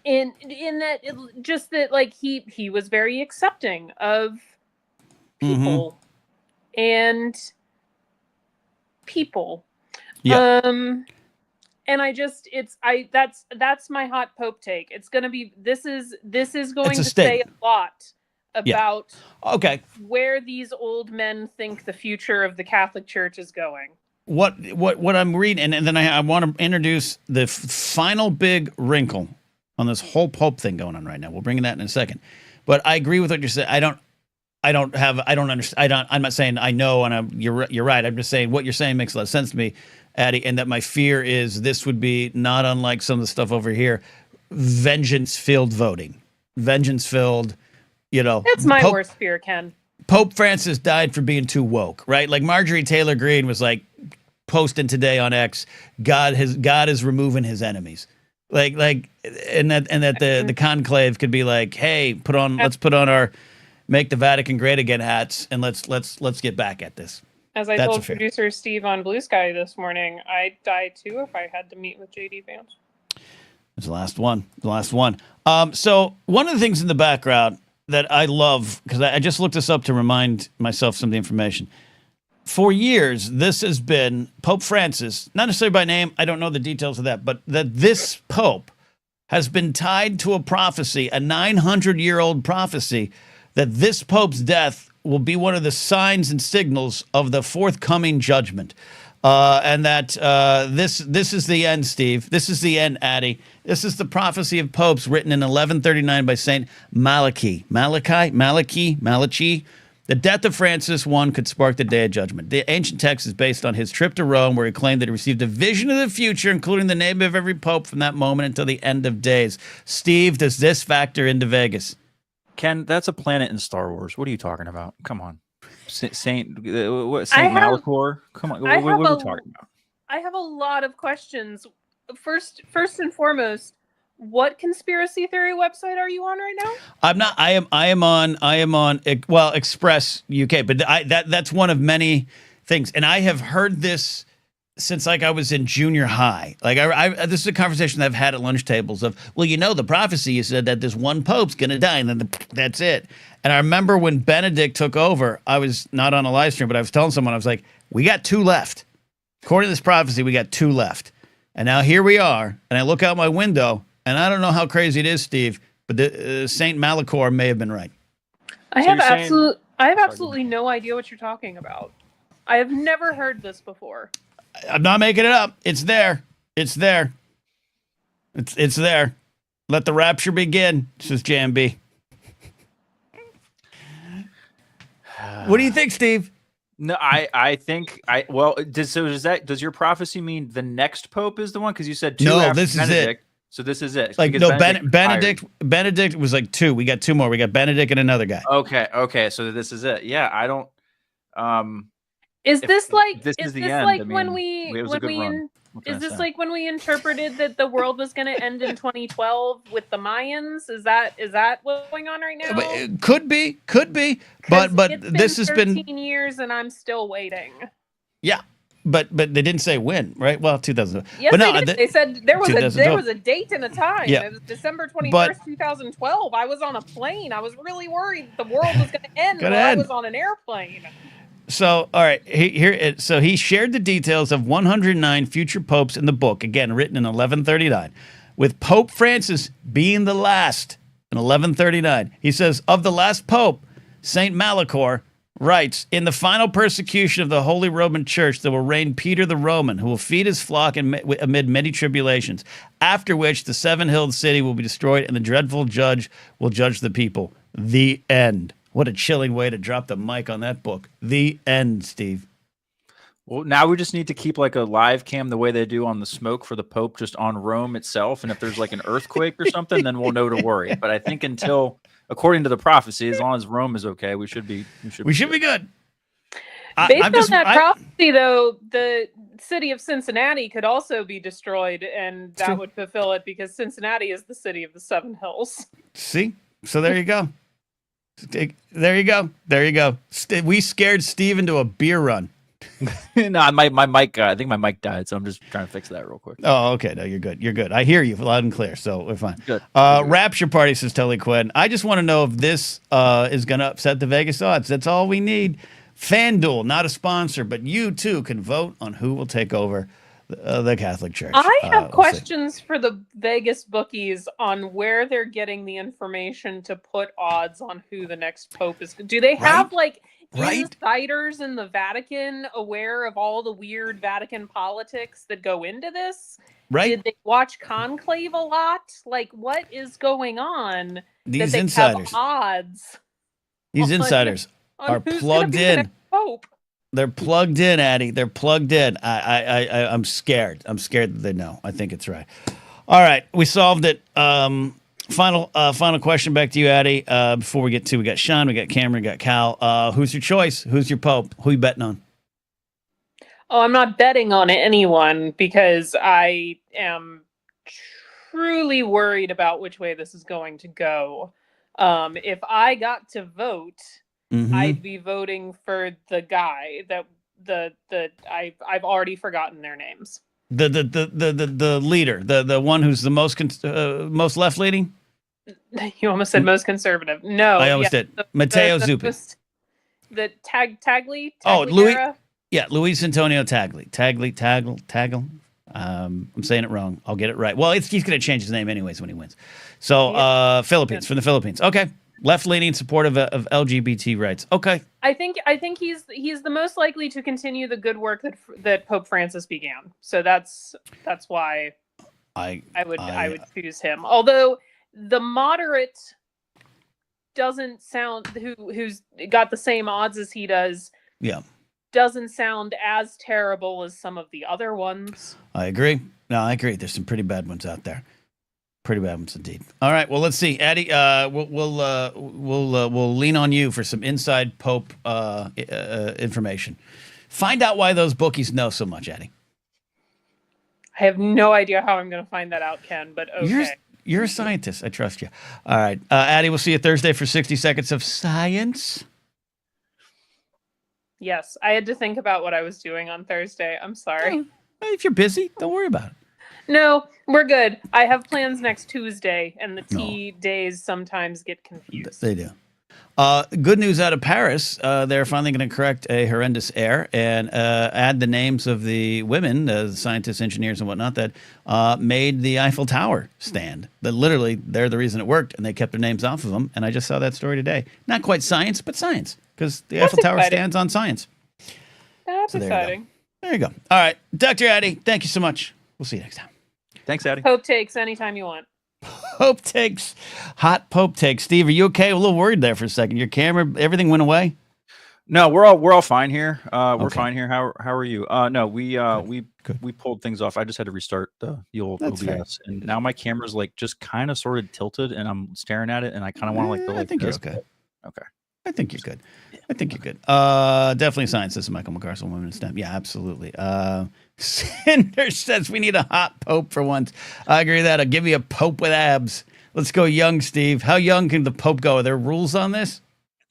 In that, just that, like, he was very accepting of people and people. Yeah. And that's my hot Pope take. It's going to be, this is going to say a lot about where these old men think the future of the Catholic Church is going. What I'm reading, and then I want to introduce the final big wrinkle on this whole Pope thing going on right now. We'll bring that in a second. But I agree with what you're saying. I don't understand. I'm not saying I know, and you're right. I'm just saying what you're saying makes a lot of sense to me, Addie, and that my fear is this would be not unlike some of the stuff over here, vengeance-filled voting. Vengeance-filled, That's my worst fear, Ken. Pope Francis died for being too woke, right? Like Marjorie Taylor Greene was like posting today on X, God is removing his enemies. And that the conclave could be like, hey, let's put on our make the Vatican great again hats, and let's get back at this. As I told producer Steve on Blue Sky this morning, I'd die too if I had to meet with JD Vance. It's the last one. So one of the things in the background that I love, because I just looked this up to remind myself some of the information. For years, this has been Pope Francis, not necessarily by name, I don't know the details of that, but that this Pope has been tied to a prophecy, a 900-year-old prophecy, that this Pope's death will be one of the signs and signals of the forthcoming judgment. And that this is the end, Steve. This is the end, Addie. This is the prophecy of popes written in 1139 by Saint Malachi. The death of Francis I could spark the day of judgment. The ancient text is based on his trip to Rome, where he claimed that he received a vision of the future, including the name of every pope from that moment until the end of days. Steve, does this factor into Vegas? Ken, that's a planet in Star Wars. What are you talking about? Come on. Saint Malachor? Come on. What are we talking about? I have a lot of questions. First and foremost, what conspiracy theory website are you on right now? I'm not. I am on. Well, Express UK, but that's one of many things. And I have heard this since like I was in junior high. Like this is a conversation that I've had at lunch tables of, well, you know, the prophecy said that this one pope's going to die and then that's it. And I remember when Benedict took over, I was not on a live stream, but I was telling someone, I was like, we got 2 left. According to this prophecy, we got 2 left. And now here we are. And I look out my window and I don't know how crazy it is, Steve, but Saint Malachor may have been right. I have absolutely no idea what you're talking about. I have never heard this before. I'm not making it up. It's there. It's there. It's there. Let the rapture begin, says JMB. What do you think, Steve? No, I think does your prophecy mean the next pope is the one? Because you said 2 no, after this Benedict, is it. So this is it. Like no, Benedict was like 2. We got 2 more. We got Benedict and another guy. Okay. So this is it. Yeah, I don't. Is this like when we interpreted that the world was going to end in 2012 with the Mayans? Is that what's going on right now? It could be, but this has been 13 years and I'm still waiting. Yeah, but they didn't say when, right? Well, 2000. Yes, but no, they did. They said there was a date and a time. Yeah. It was December 21st, 2012. I was on a plane. I was really worried the world was going to end while I was on an airplane. So, all right, so he shared the details of 109 future popes in the book, again, written in 1139, with Pope Francis being the last in 1139. He says, of the last pope, St. Malachor writes, in the final persecution of the Holy Roman Church, there will reign Peter the Roman, who will feed his flock amid many tribulations, after which the 7-hilled city will be destroyed and the dreadful judge will judge the people. The end. What a chilling way to drop the mic on that book. The end, Steve. Well, now we just need to keep like a live cam the way they do on the smoke for the Pope, just on Rome itself. And if there's like an earthquake or something, then we'll know to worry. But I think according to the prophecy, as long as Rome is okay, we should be good. Based on that prophecy, though, the city of Cincinnati could also be destroyed, and that would fulfill it because Cincinnati is the city of the 7 hills. See? So there you go. There you go. We scared Steve into a beer run. No, my mic. I think my mic died, so I'm just trying to fix that real quick. Oh, okay. No, you're good. You're good. I hear you loud and clear, so we're fine. Good. Rapture party, says Telly Quinn. I just want to know if this is going to upset the Vegas odds. That's all we need. FanDuel, not a sponsor, but you too can vote on who will take over the Catholic Church. I have questions for the Vegas bookies on where they're getting the information to put odds on who the next pope is. Do they have insiders in the Vatican aware of all the weird Vatican politics that go into this? Right. Did they watch Conclave a lot? Like, what is going on? These that they insiders. Have odds. These insiders are plugged in. They're plugged in, Addie. They're plugged in. I'm scared. I'm scared that they know. I think it's right. All right, we solved it. Final question back to you, Addie. Before we got Sean, we got Cameron, we got Cal. Who's your choice? Who's your pope? Who you betting on? Oh, I'm not betting on anyone because I am truly worried about which way this is going to go. If I got to vote, I'd be voting for the guy that I've already forgotten their names. The leader, the one who's the most left leaning. You almost said most conservative. No, I almost did. Matteo Zuppi. The Tagli. Oh, Luis Antonio Tagle. I'm saying it wrong. I'll get it right. Well, he's going to change his name anyways when he wins. So Philippines, from the Philippines. Okay. Left-leaning, supportive of LGBT rights. Okay. I think he's the most likely to continue the good work that Pope Francis began. So that's why I would choose him. Although the moderate doesn't sound who's got the same odds as he does. Yeah. Doesn't sound as terrible as some of the other ones. I agree. No, I agree. There's some pretty bad ones out there. Pretty bad ones indeed. All right. Well, let's see, Addie. We'll lean on you for some inside Pope information. Find out why those bookies know so much, Addie. I have no idea how I'm going to find that out, Ken. But okay. You're a scientist. I trust you. All right, Addie. We'll see you Thursday for 60 seconds of science. Yes, I had to think about what I was doing on Thursday. I'm sorry. If you're busy, don't worry about it. No, we're good. I have plans next Tuesday, and the T days sometimes get confused. They do. Good news out of Paris. They're finally going to correct a horrendous error and add the names of the women, the scientists, engineers, and whatnot that made the Eiffel Tower stand. That literally, they're the reason it worked, and they kept their names off of them. And I just saw that story today. Not quite science, but science, because the Eiffel Tower stands on science. That's exciting. There you go. All right, Dr. Addy, thank you so much. We'll see you next time. Thanks, Addy. Pope takes anytime you want. Pope takes, hot Pope takes. Steve, are you okay? A little worried there for a second. Your camera, everything went away. No, we're all fine here. We're Okay. fine here. How are you? No, we pulled things off. I just had to restart the old That's OBS, and now my camera's like just kind of sort of tilted, and I'm staring at it, and I kind of want to like go like I think this. you're okay. Okay. I think you're good. I think you're good. Definitely science. This is Michael McCarson, Women in STEM. Yeah, absolutely. Cinder says we need a hot Pope for once. I agree with that. I'll give you a Pope with abs. Let's go young, Steve. How young can the Pope go? Are there rules on this?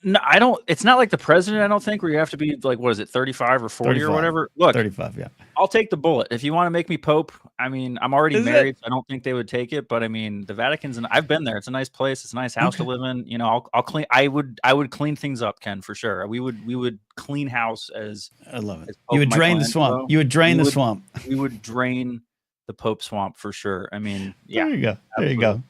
No, I don't. It's not like the president. I don't think where you have to be like, what is it, 35 or 40 35. or whatever. Look, 35. Yeah. I'll take the bullet. If you want to make me Pope, I mean, I'm already Is married. So I don't think they would take it. But I mean, the Vatican's, and I've been there. It's a nice place. It's a nice house to live in. You know, I'll clean. I would clean things up, Ken, for sure. We would clean house as. I love it. as You would Pope drain the Michelangelo. swamp. You would drain the swamp. We would drain the Pope swamp for sure. I mean, yeah. There you go. There you go.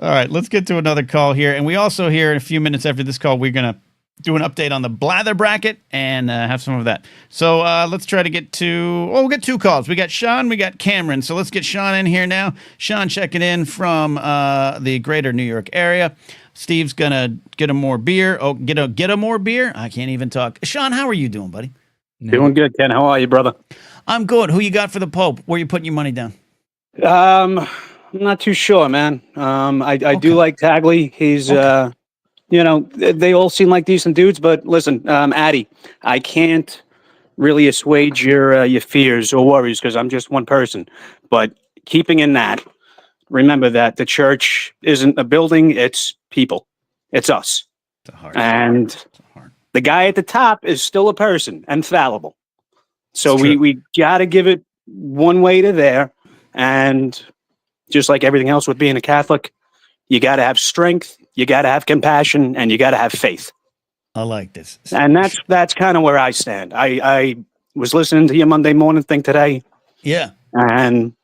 All right, let's get to another call here. And we also here in a few minutes after this call, we're going to do an update on the blather bracket and have some of that. So let's try to get to, we'll get two calls. We got Sean, we got Cameron. So let's get Sean in here now. Sean checking in from the greater New York area. Steve's going to get him more beer. Oh, get a more beer? I can't even talk. Sean, how are you doing, buddy? Doing good, Ken. How are you, brother? I'm good. Who you got for the Pope? Where you putting your money down? I'm not too sure, man. I do like Tagley. He's, you know, they all seem like decent dudes. But listen, Addy, I can't really assuage your fears or worries because I'm just one person. But keeping in that, remember that the church isn't a building; it's people. It's us. It's a hard. And the guy at the top is still a person and fallible. So we got to give it one way to there. And just like everything else with being a Catholic, you got to have strength, you got to have compassion, and you got to have faith. I like this. And that's kind of where I stand. I was listening to your Monday morning thing today. Yeah. And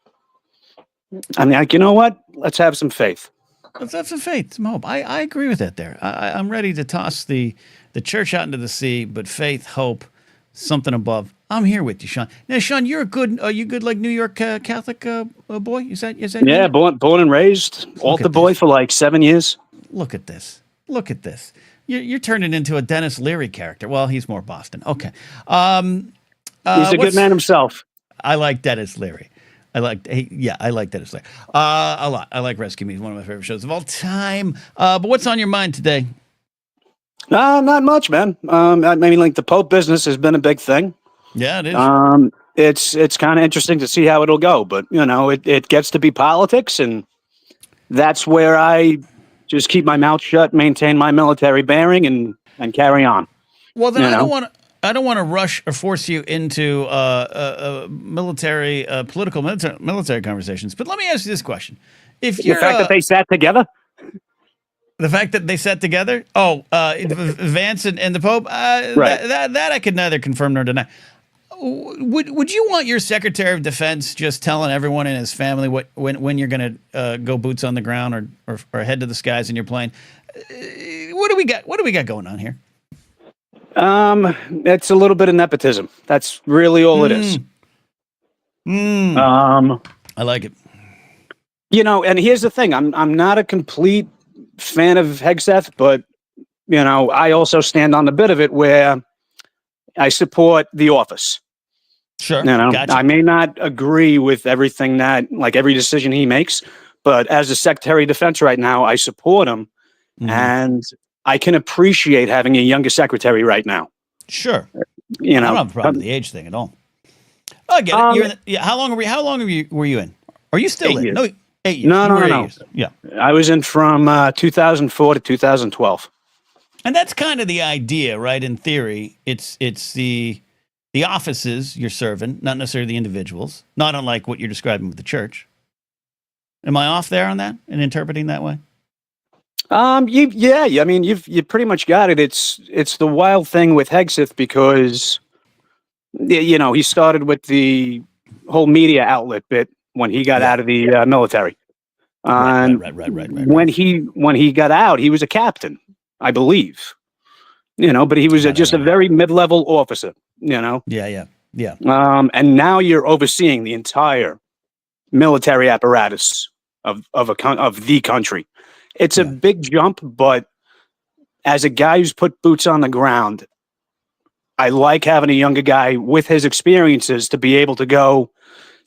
I'm like, you know what? Let's have some faith. Let's have some faith, some hope. I agree with that there. I'm ready to toss the church out into the sea, but faith, hope, something above. I'm here with you, Sean. Now, Sean, are you good like New York Catholic boy? Is that Yeah, you? born and raised, altar boy for like 7 years. Look at this. Look at this. You're turning into a Dennis Leary character. Well, he's more Boston. Okay. He's a good man himself. I like Dennis Leary. I like Dennis Leary a lot. I like Rescue Me. It's one of my favorite shows of all time. But what's on your mind today? Not much, man. I mean, like the Pope business has been a big thing. Yeah, it is. It's kind of interesting to see how it'll go, but you know, it gets to be politics, and that's where I just keep my mouth shut, maintain my military bearing, and carry on. Well, then I don't want to rush or force you into political military conversations. But let me ask you this question: If The fact that they sat together. The fact that they sat together? Vance and the Pope? Right. That I could neither confirm nor deny. Would you want your Secretary of Defense just telling everyone in his family when you're going to go boots on the ground or head to the skies in your plane? What do we got? What do we got going on here? It's a little bit of nepotism. That's really all it is. I like it. You know, and here's the thing: I'm not a complete fan of Hegseth, but you know, I also stand on the bit of it where I support the office. Sure. You know, gotcha. I may not agree with everything like every decision he makes, but as a Secretary of Defense right now, I support him, and I can appreciate having a younger secretary right now. Sure. You know, I don't have a problem with the age thing at all. I get it. How long were you in? Are you still 8 in? years. No, 8 years. No. 8 years. Yeah. I was in from 2004 to 2012. And that's kind of the idea, right? In theory, it's the the offices you're serving, not necessarily the individuals, not unlike what you're describing with the church. Am I off there on that and interpreting that way? I mean, you pretty much got it. It's the wild thing with Hegseth because, he started with the whole media outlet bit when he got out of the military. Right. When he got out, he was a captain, I believe. But he was just a very mid-level officer. Yeah. And now you're overseeing the entire military apparatus of the country. It's a big jump, but as a guy who's put boots on the ground, I like having a younger guy with his experiences to be able to go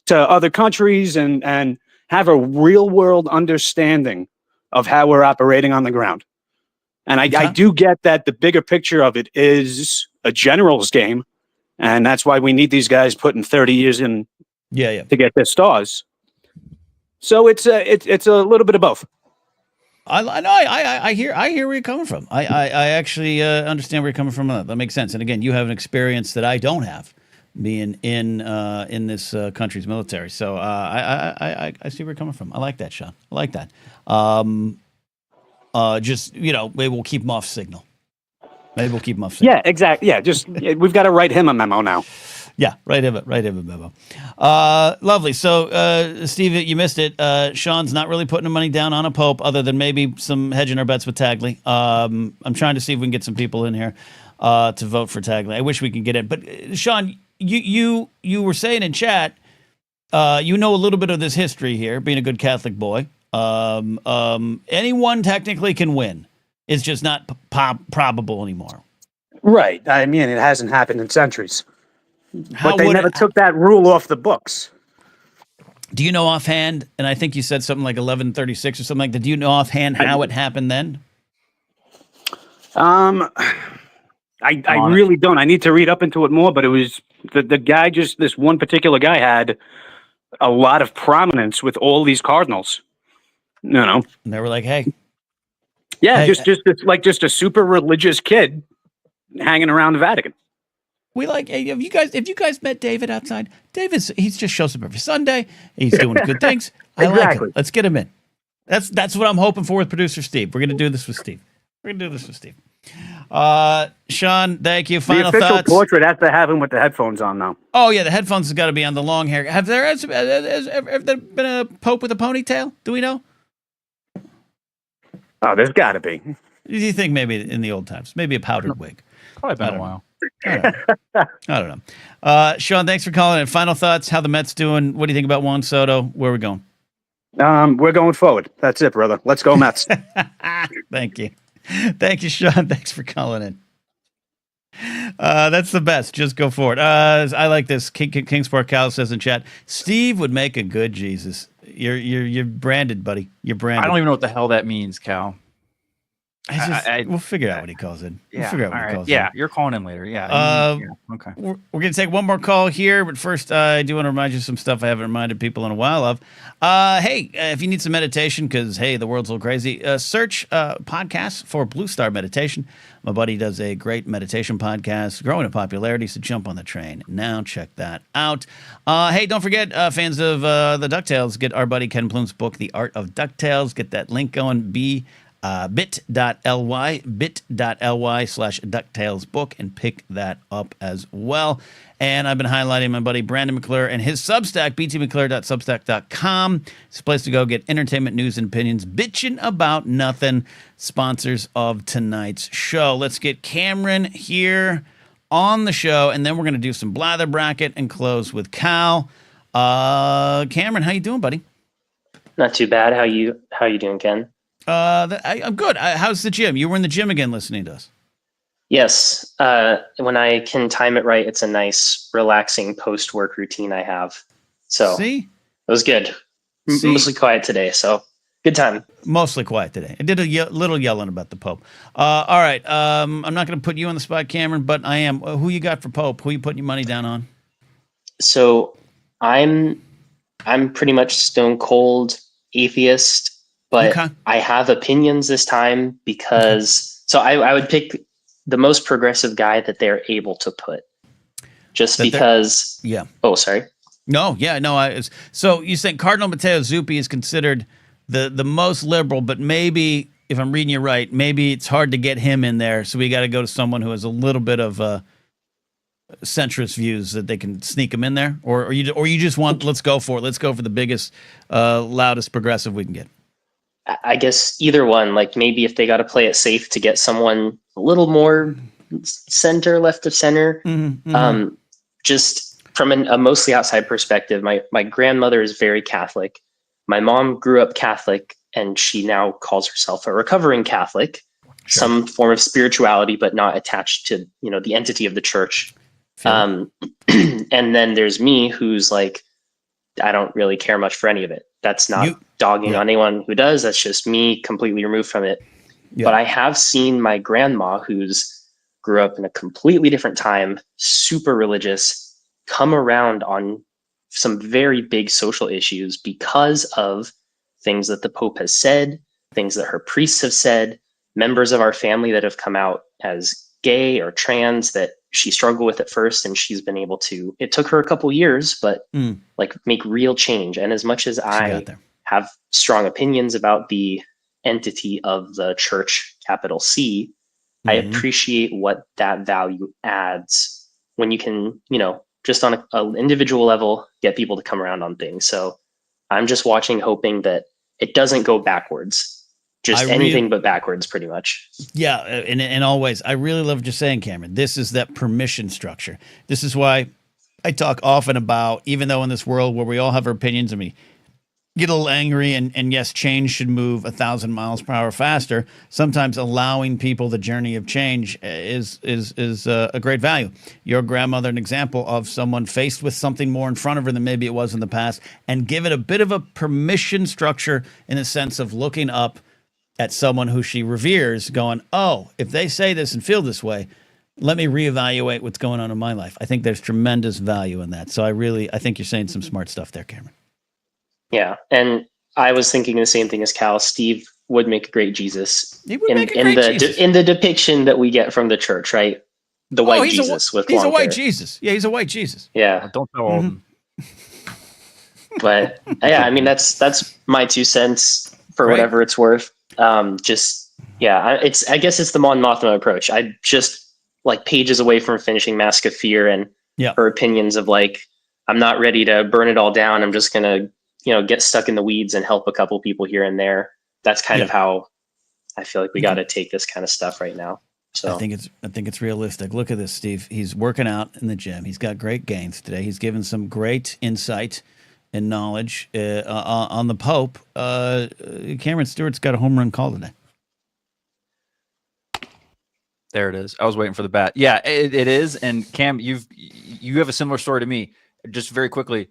to other countries and have a real world understanding of how we're operating on the ground. And I do get that the bigger picture of it is a general's game, and that's why we need these guys putting 30 years in to get their stars. So it's a little bit of both. I hear where you're coming from. I actually understand where you're coming from. That makes sense. And again, you have an experience that I don't have, being in this country's military. So I see where you're coming from. I like that, Sean. I like that. Just maybe we'll keep him off signal. Yeah, exactly. Yeah, we've got to write him a memo now. Yeah, write him a memo. Lovely. So, Steve, you missed it. Sean's not really putting the money down on a Pope, other than maybe some hedging our bets with Tagley. I'm trying to see if we can get some people in here to vote for Tagley. I wish we could get it. But, Sean, you were saying in chat, you know a little bit of this history here, being a good Catholic boy. Anyone technically can win. It's just not probable anymore. Right. I mean, it hasn't happened in centuries. But they never took that rule off the books. Do you know offhand, and I think you said something like 1136 or something like that, do you know offhand how it happened then? I really don't. I need to read up into it more, but it was the guy, just this one particular guy had a lot of prominence with all these cardinals. And they were like, hey. Yeah, hey, just a super religious kid hanging around the Vatican. We like, hey, if you guys met David outside, he just shows up every Sunday. He's doing good things. I like him. Let's get him in. That's what I'm hoping for with producer Steve. We're going to do this with Steve. Sean, thank you. Final the official thoughts. Portrait has to have him with the headphones on now. Oh yeah, the headphones has got to be on. The long hair. Have there been a Pope with a ponytail? Do we know? Oh, there's got to be. Do you think maybe in the old times, maybe a powdered wig? Probably been a while. I don't know. Sean, thanks for calling in. Final thoughts. How the Mets doing? What do you think about Juan Soto? Where are we going? We're going forward. That's it, brother. Let's go Mets. Thank you. Thank you, Sean. Thanks for calling in. That's the best. Just go forward. I like this. Kingsport Cal says in chat, Steve would make a good Jesus. You're branded, buddy. You're branded. I don't even know what the hell that means, Cal. We'll figure out what he calls it. Yeah, we'll figure out what he calls it. Yeah, you're calling in later. Yeah. Okay. We're going to take one more call here, but first I do want to remind you of some stuff I haven't reminded people in a while of. Hey, if you need some meditation, because, hey, the world's a little crazy, search podcasts for Blue Star Meditation. My buddy does a great meditation podcast, growing in popularity, so jump on the train. Now check that out. Hey, don't forget, fans of the DuckTales, get our buddy Ken Plume's book, The Art of DuckTales. Get that link going, bit.ly/DuckTalesBook, and pick that up as well. And I've been highlighting my buddy Brandon McClure and his Substack, btmcclure.substack.com. It's a place to go get entertainment, news, and opinions, bitching about nothing. Sponsors of tonight's show. Let's get Cameron here on the show, and then we're going to do some blather bracket and close with Cal. Cameron, how you doing, buddy? Not too bad. How you doing, Ken? I'm good. How's the gym? You were in the gym again listening to us. Yes. When I can time it right, it's a nice, relaxing post-work routine I have. So See? It was good. Mostly quiet today, so good time. Mostly quiet today. I did a little yelling about the Pope. All right. I'm not going to put you on the spot, Cameron, but I am. Who you got for Pope? Who you putting your money down on? So I'm pretty much stone cold atheist. But okay. I have opinions this time because so I would pick the most progressive guy that they're able to put. just because. Yeah. Oh, sorry. No. Yeah. No. So you think Cardinal Matteo Zuppi is considered the most liberal, but maybe if I'm reading you right, maybe it's hard to get him in there. So we got to go to someone who has a little bit of centrist views that they can sneak him in there, or you just want let's go for it. Let's go for the biggest, loudest progressive we can get. I guess either one. Like maybe if they got to play it safe to get someone a little more left of center. Just from a mostly outside perspective, my grandmother is very Catholic. My mom grew up Catholic, and she now calls herself a recovering Catholic. Sure. Some form of spirituality, but not attached to the entity of the church. And then there's me, who's like, I don't really care much for any of it. That's not dogging on anyone who does. That's just me completely removed from it. Yeah. But I have seen my grandma, who's grew up in a completely different time, super religious, come around on some very big social issues because of things that the Pope has said, things that her priests have said, members of our family that have come out as gay or trans that she struggled with at first, and she's been able to, it took her a couple years, but like make real change. And as much as I have strong opinions about the entity of the church, capital C, I appreciate what that value adds when you can, just on an individual level, get people to come around on things. So I'm just watching, hoping that it doesn't go backwards. Just anything but backwards, pretty much. Yeah, and always. I really love what you're saying, Cameron. This is that permission structure. This is why I talk often about, even though in this world where we all have our opinions and we get a little angry, and yes, change should move 1,000 miles per hour faster, sometimes allowing people the journey of change is a great value. Your grandmother, an example of someone faced with something more in front of her than maybe it was in the past, and give it a bit of a permission structure in the sense of looking up at someone who she reveres, going, oh, if they say this and feel this way, let me reevaluate what's going on in my life. I think there's tremendous value in that. So I think you're saying some smart stuff there, Cameron. Yeah, and I was thinking the same thing as Cal. Steve would make a great Jesus. He would make a great Jesus. In the depiction that we get from the church, right? The white Jesus with long hair. He's a white Jesus. Yeah, he's a white Jesus. Yeah. Don't tell all of them. But yeah, I mean that's my 2 cents for whatever it's worth. I guess it's the Mon Mothma approach. I just like pages away from finishing Mask of Fear, and her opinions of like, I'm not ready to burn it all down. I'm just gonna, get stuck in the weeds and help a couple people here and there. That's kind of how I feel like we got to take this kind of stuff right now. So I think it's realistic. Look at this, Steve. He's working out in the gym. He's got great gains today. He's given some great insight and knowledge on the Pope. Cameron Stewart's got a home run call today. There it is. I was waiting for the bat. Yeah, it is. And Cam, you have a similar story to me. Just very quickly,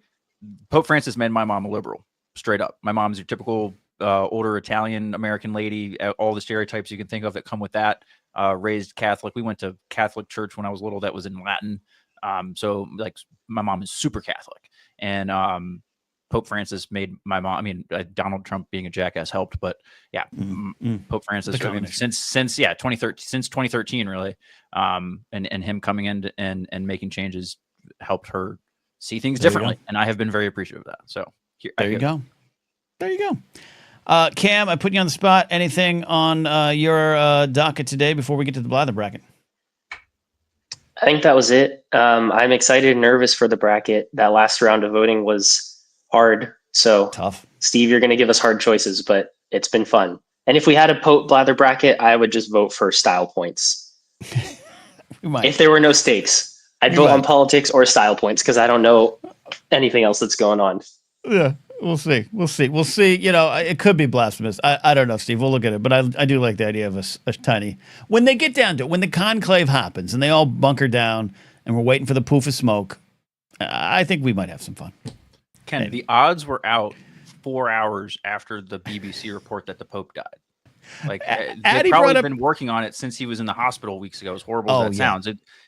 Pope Francis made my mom a liberal, straight up. My mom's your typical older Italian American lady. All the stereotypes you can think of that come with that. Raised Catholic. We went to Catholic church when I was little. That was in Latin. So like my mom is super Catholic, and Pope Francis made my mom. I mean, Donald Trump being a jackass helped, but yeah, Pope Francis. I mean, since 2013, really, and him coming in and making changes helped her see things differently, and I have been very appreciative of that. So there you go. Cam, I put you on the spot. Anything on your docket today before we get to the blather bracket? I think that was it. I'm excited and nervous for the bracket. That last round of voting was hard. So tough. Steve, you're going to give us hard choices, but it's been fun. And if we had a Pope blather bracket, I would just vote for style points. If there were no stakes, I'd vote on politics or style points, because I don't know anything else that's going on. Yeah, we'll see. It could be blasphemous. I don't know, Steve. We'll look at it. But I do like the idea of a tiny, when they get down to it, when the conclave happens and they all bunker down and we're waiting for the poof of smoke, I think we might have some fun. Ken, the odds were out 4 hours after the BBC report that the Pope died. Like they've probably been working on it since he was in the hospital weeks ago. As horrible as that sounds,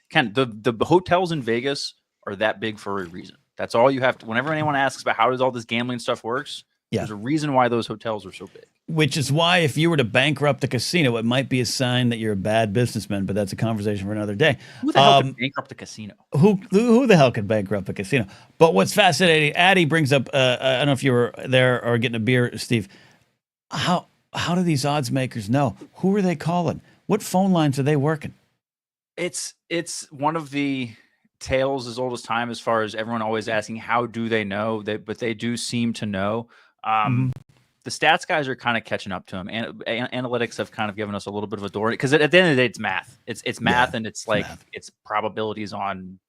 Ken, the hotels in Vegas are that big for a reason. That's all you have to. Whenever anyone asks about how does all this gambling stuff works, Yeah. There's a reason why those hotels are so big. Which is why if you were to bankrupt a casino, it might be a sign that you're a bad businessman, but that's a conversation for another day. Who the hell could bankrupt a casino? Who the hell could bankrupt a casino? But what's fascinating, Addie brings up, I don't know if you were there or getting a beer, Steve. How do these odds makers know? Who are they calling? What phone lines are they working? It's one of the tales as old as time, as far as everyone always asking, how do they know? But they do seem to know. The stats guys are kind of catching up to them. Analytics have kind of given us a little bit of a door, because at the end of the day, it's math. It's math, and it's like it's probabilities on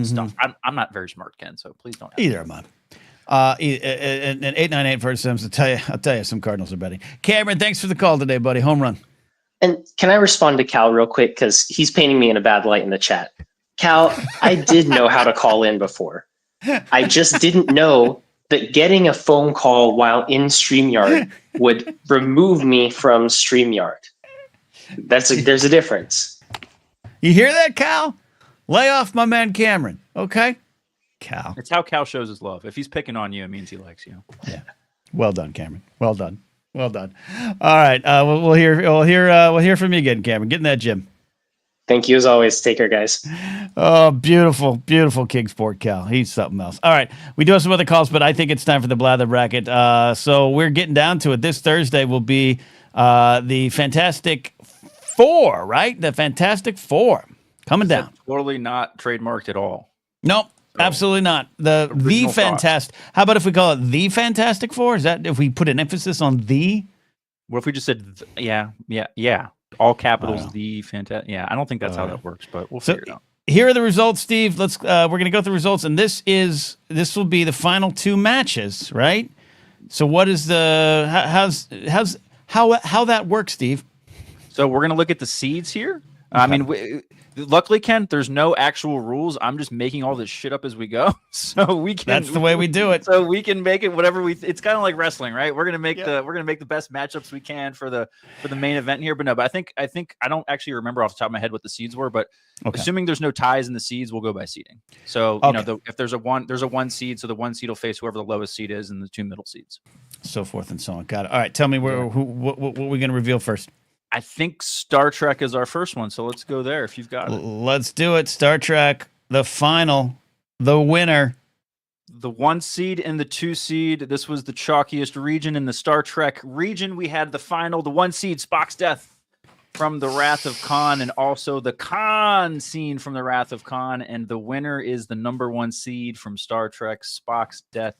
stuff. I'm not very smart, Ken, so please don't. Either am I. And 898 first Sims. I'll tell you, some Cardinals are betting. Cameron, thanks for the call today, buddy. Home run. And can I respond to Cal real quick, because he's painting me in a bad light in the chat. Cal, I did know how to call in before. I just didn't know that getting a phone call while in StreamYard would remove me from StreamYard. There's a difference. You hear that, Cal? Lay off my man Cameron, okay? Cal. It's how Cal shows his love. If he's picking on you, it means he likes you. Yeah. Well done, Cameron. Well done. Well done. All right. We'll hear from you again, Cameron. Get in that gym. Thank you as always. Take care, guys. Oh, beautiful, beautiful King Sport Cal. He's something else. All right. We do have some other calls, but I think it's time for the Blather Bracket. So we're getting down to it. This Thursday will be the Fantastic Four, right? The Fantastic Four coming down. Totally not trademarked at all. Nope. Absolutely not. The Fantastic. How about if we call it the Fantastic Four? Is that if we put an emphasis on the? What if we just said, yeah. All capitals, the Fantastic. Yeah, I don't think that's how that works, but we'll figure it out. Here are the results, Steve. We're going to go through results, and this will be the final two matches, right? So what is how that works, Steve? So we're going to look at the seeds here. Okay. I mean, luckily, Ken, there's no actual rules. I'm just making all this shit up as we go, so we can. That's the way we do it. So we can make it whatever we. It's kind of like wrestling, right? We're gonna make the best matchups we can for the main event here. But no, I think I don't actually remember off the top of my head what the seeds were, but assuming there's no ties in the seeds, we'll go by seeding. So if there's a one seed, so the one seed will face whoever the lowest seed is, and the two middle seeds. So forth and so on. Got it. All right, tell me what we're gonna reveal first. I think Star Trek is our first one, so let's go there if you've got it. Let's do it. Star Trek, the final, the winner. The 1 seed and the 2 seed. This was the chalkiest region in the Star Trek region. We had the final, the 1 seed, Spock's death from the Wrath of Khan, and also the Khan scene from the Wrath of Khan. And the winner is the number 1 seed from Star Trek. Spock's death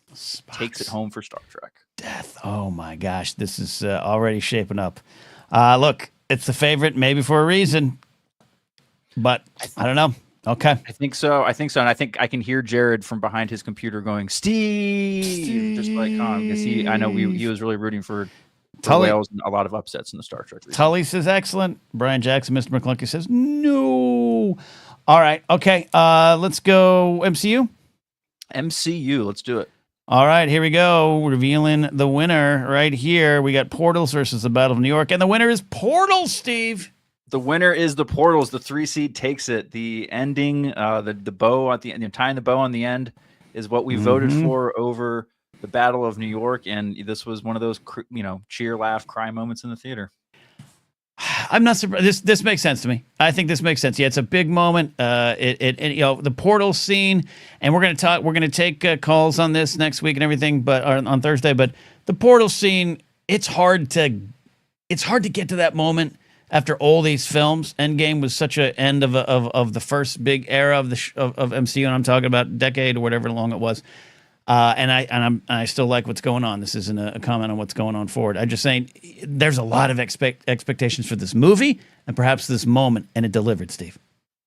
takes it home for Star Trek. Death. Oh my gosh, this is already shaping up. Look, it's the favorite, maybe for a reason, but I don't know. Okay. I think so. And I think I can hear Jared from behind his computer going, Steve. Just like Khan, because I know he was really rooting for Wales and a lot of upsets in the Star Trek region. Tully says excellent. Brian Jackson, Mr. McClunky says no. All right. Okay. Let's go MCU. MCU. Let's do it. All right, here we go. Revealing the winner right here. We got Portals versus the Battle of New York, and the winner is Portals, Steve. The winner is the Portals. The 3 seed takes it. The ending, the bow at the end, tying the bow on the end, is what we voted for over the Battle of New York, and this was one of those cheer, laugh, cry moments in the theater. I'm not surprised. This makes sense to me. I think this makes sense. Yeah, it's a big moment. The portal scene, and we're going to take calls on this next week and everything, but on Thursday. But the portal scene, it's hard to get to that moment after all these films. Endgame was such an end of the first big era of MCU, and I'm talking about decade or whatever long it was. And I still like what's going on. This isn't a comment on what's going on forward. I'm just saying there's a lot of expectations for this movie and perhaps this moment, and it delivered, Steve.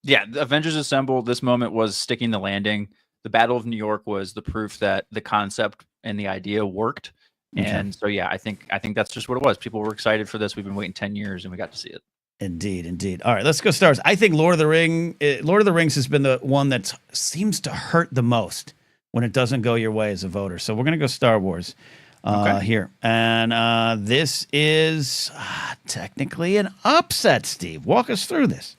Yeah, Avengers Assemble, this moment was sticking the landing. The Battle of New York was the proof that the concept and the idea worked. Okay. And so, yeah, I think that's just what it was. People were excited for this. We've been waiting 10 years, and we got to see it. Indeed. All right, let's go stars. I think Lord of the Rings has been the one that seems to hurt the most when it doesn't go your way as a voter. So we're going to go Star Wars here. And this is technically an upset, Steve. Walk us through this.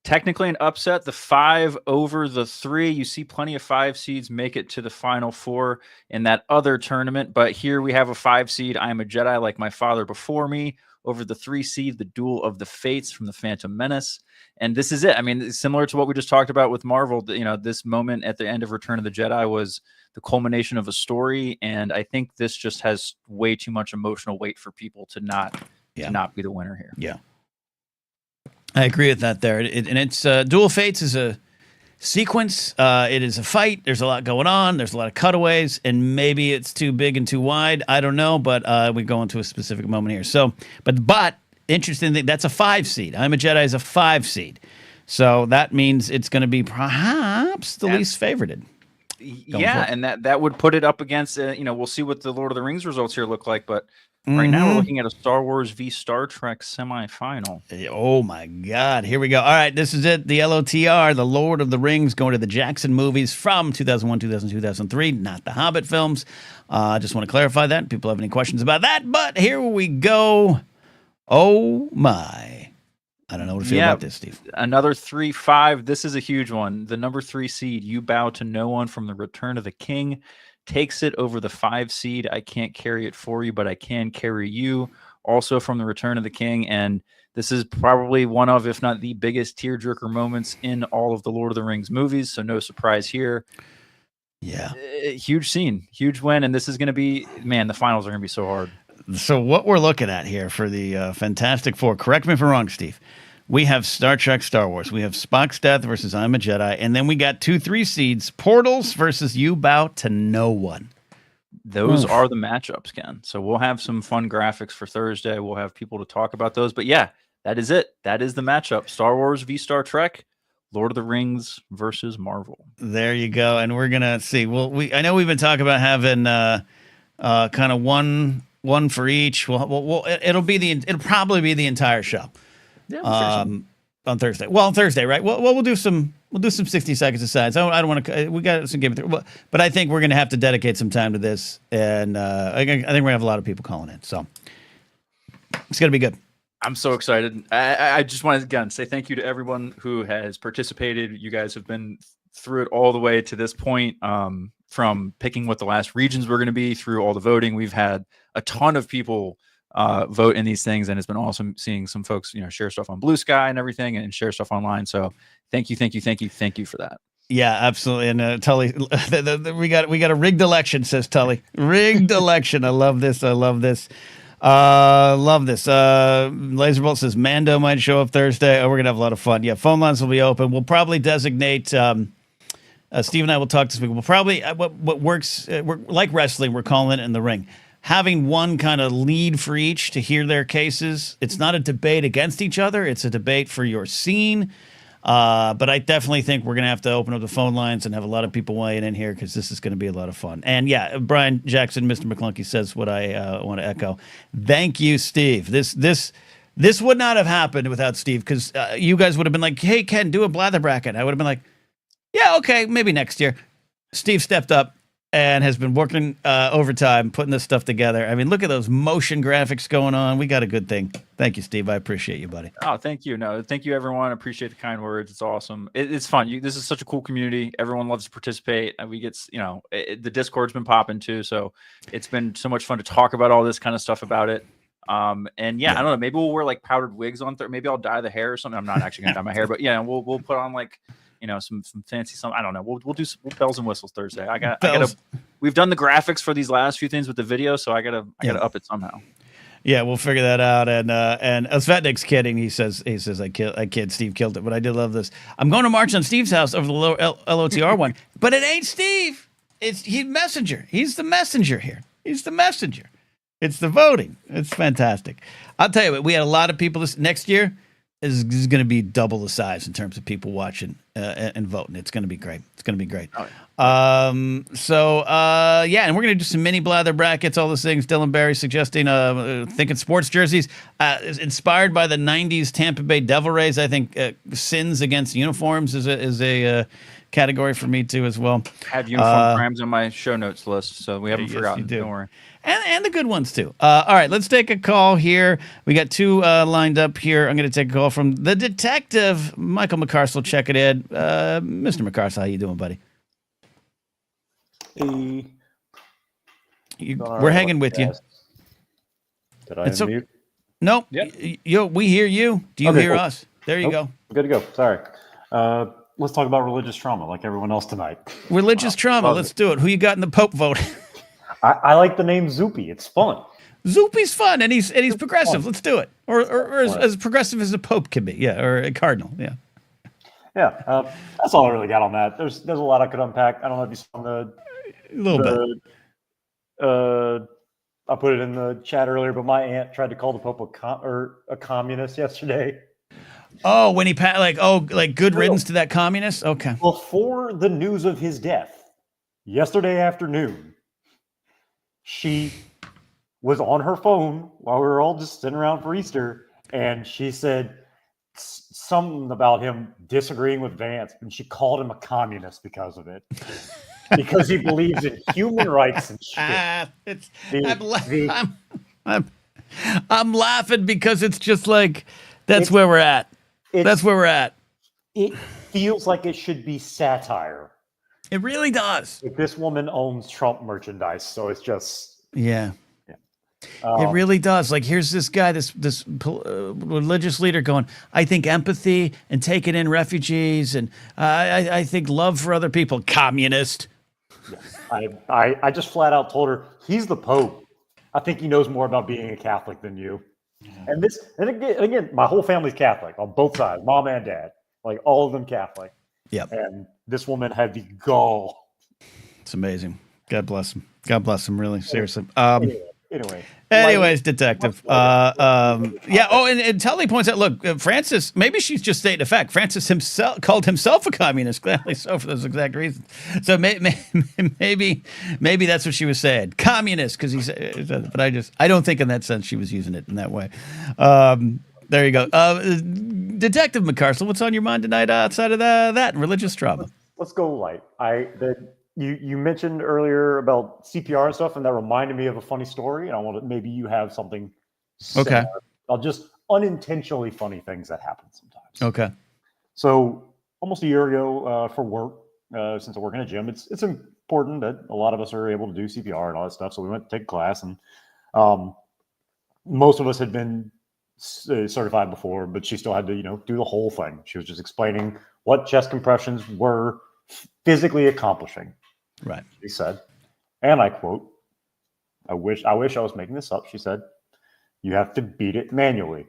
technically an upset. The 5 over the 3. You see plenty of 5 seeds make it to the Final Four in that other tournament. But here we have a 5 seed. I am a Jedi like my father before me. Over the 3 seed, the Duel of the Fates from the Phantom Menace. And this is it. I mean, similar to what we just talked about with Marvel, this moment at the end of Return of the Jedi was the culmination of a story. And I think this just has way too much emotional weight for people to not be the winner here. Yeah. I agree with that there. And it's Duel of Fates is a sequence. It is a fight. There's a lot going on. There's a lot of cutaways, and maybe it's too big and too wide. I don't know, but we go into a specific moment here. So, but interesting thing, that's a 5 seed. I'm a Jedi is a 5 seed. So that means it's going to be perhaps the least favorited. Yeah, and that would put it up against, we'll see what the Lord of the Rings results here look like, but right now we're looking at a Star Wars v Star Trek semifinal. Oh my God, here we go. All right, this is it. The LOTR, the Lord of the Rings, going to the Jackson movies from 2001, 2002, 2003, not the Hobbit films. I just want to clarify that. People have any questions about that, but here we go. Oh my. I don't know what to feel about this, Steve. Another 3-5. This is a huge one. The number 3 seed, You Bow to No One from the Return of the King, takes it over the 5 seed. I Can't Carry It For You, But I Can Carry You, also from the Return of the King. And this is probably one of, if not the biggest tearjerker moments in all of the Lord of the Rings movies. So no surprise here. Yeah. Huge scene, huge win. And this is going to be, man, the finals are going to be so hard. So what we're looking at here for the Fantastic Four, correct me if I'm wrong, Steve, we have Star Trek, Star Wars. We have Spock's Death versus I'm a Jedi. And then we got 2-3 seeds, Portals versus You Bow to No One. Those are the matchups, Ken. So we'll have some fun graphics for Thursday. We'll have people to talk about those. But yeah, that is it. That is the matchup. Star Wars v Star Trek, Lord of the Rings versus Marvel. There you go. And we're going to see. Well, I know we've been talking about having kind of one for each. Well, it'll probably be the entire show. Yeah, on Thursday. Well, on Thursday, right? Well, we'll do some 60 seconds aside. So I don't want to. We got some game, but I think we're going to have to dedicate some time to this, and I think we're gonna have a lot of people calling in. So it's gonna be good. I'm so excited. I just want to again say thank you to everyone who has participated. You guys have been through it all the way to this point. From picking what the last regions were going to be through all the voting, we've had a ton of people vote in these things, and it's been awesome seeing some folks share stuff on Blue Sky and everything and share stuff online. So thank you for that. Yeah, absolutely. And Tully, we got a rigged election, says Tully. Rigged election. I love this. Laserbolt says Mando might show up Thursday. Oh, we're gonna have a lot of fun. Yeah, phone lines will be open. We'll probably designate Steve and I will talk this week. We'll probably what works we're, like wrestling, we're calling it in the ring. Having one kind of lead for each to hear their cases. It's not a debate against each other. It's a debate for your scene. But I definitely think we're going to have to open up the phone lines and have a lot of people weighing in here because this is going to be a lot of fun. And yeah, Brian Jackson, Mr. McClunky says what I want to echo. Thank you, Steve. This would not have happened without Steve because you guys would have been like, hey, Ken, do a blather bracket. I would have been like, yeah, okay, maybe next year. Steve stepped up and has been working overtime, putting this stuff together. I mean, look at those motion graphics going on. We got a good thing. Thank you, Steve. I appreciate you, buddy. Oh, thank you. No, thank you, everyone. I appreciate the kind words. It's awesome. It's fun. This is such a cool community. Everyone loves to participate. And we get, the Discord's been popping too. So it's been so much fun to talk about all this kind of stuff about it. And yeah, I don't know. Maybe we'll wear like powdered wigs on. Maybe I'll dye the hair or something. I'm not actually gonna dye my hair, but yeah, we'll put on like some fancy something. I don't know. We'll do some bells and whistles Thursday. I gotta. We've done the graphics for these last few things with the video, so I gotta up it somehow. Yeah, we'll figure that out. And Svetnik's kidding. He says I kid. Steve killed it, but I did love this. I'm going to march on Steve's house over the LOTR one, but it ain't Steve. He's messenger. He's the messenger here. He's the messenger. It's the voting. It's fantastic. I'll tell you what. We had a lot of people next year. Is going to be double the size in terms of people watching and voting. It's going to be great. It's going to be great. Oh, yeah. And we're going to do some mini blather brackets, all those things. Dylan Barry suggesting thinking sports jerseys inspired by the 90s Tampa Bay Devil Rays. I think sins against uniforms is category for me too as well. I have uniform crimes on my show notes list, so we haven't Yes, forgotten. you do. Don't worry. And the good ones too. All right, let's take a call here. We got two lined up here. I'm going to take a call from the detective, Michael McCarsel. Check it in. Mr. McCarsel, how you doing, buddy? Hey. We're hanging with you. Did I unmute? Nope. Yep. We hear you. Do you hear cool. us? There you go. Good to go. Sorry. Let's talk about religious trauma like everyone else tonight. Religious trauma. Let's do it. Who you got in the Pope vote? I like the name Zoopy. It's fun. Zoopy's fun, and he's progressive. Let's do it. Or as progressive as a Pope can be. Yeah, or a cardinal. Yeah. Yeah. That's all I really got on that. There's a lot I could unpack. I don't know if you saw a little bit. I put it in the chat earlier, but my aunt tried to call the Pope a communist yesterday. Oh, when he good riddance to that communist? Okay. Before the news of his death, yesterday afternoon, she was on her phone while we were all just sitting around for Easter, and she said something about him disagreeing with Vance, and she called him a communist because of it. Because he believes in human rights and shit. I'm laughing because it's just like that's where we're at. That's where we're at. It feels like it should be satire. It really does. If this woman owns Trump merchandise, so it's just it really does. Like, here's this guy, this religious leader going, I think empathy and taking in refugees, and I think love for other people. Communist. Yes. I just flat out told her, he's the Pope. I think he knows more about being a Catholic than you. And again, my whole family's Catholic on both sides, mom and dad, like all of them Catholic. Yep. And this woman had the gall. It's amazing. God bless him. God bless him. Really, seriously. Anyways, detective. And Tully points out, look, Francis, maybe she's just stating a fact. Francis himself called himself a communist, gladly so, for those exact reasons. So maybe that's what she was saying, communist, because he said. But I don't think in that sense she was using it in that way. There you go. Detective McCarsel, what's on your mind tonight outside of that and religious trauma? Let's go light. You mentioned earlier about CPR and stuff, and that reminded me of a funny story. And I want to, maybe you have something similar. Okay. About just unintentionally funny things that happen sometimes. Okay. So almost a year ago, for work, since I work in a gym, it's important that a lot of us are able to do CPR and all that stuff. So we went to take a class, and most of us had been certified before, but she still had to, do the whole thing. She was just explaining what chest compressions were physically accomplishing. Right. She said, and I quote, I wish I was making this up. She said, you have to beat it manually.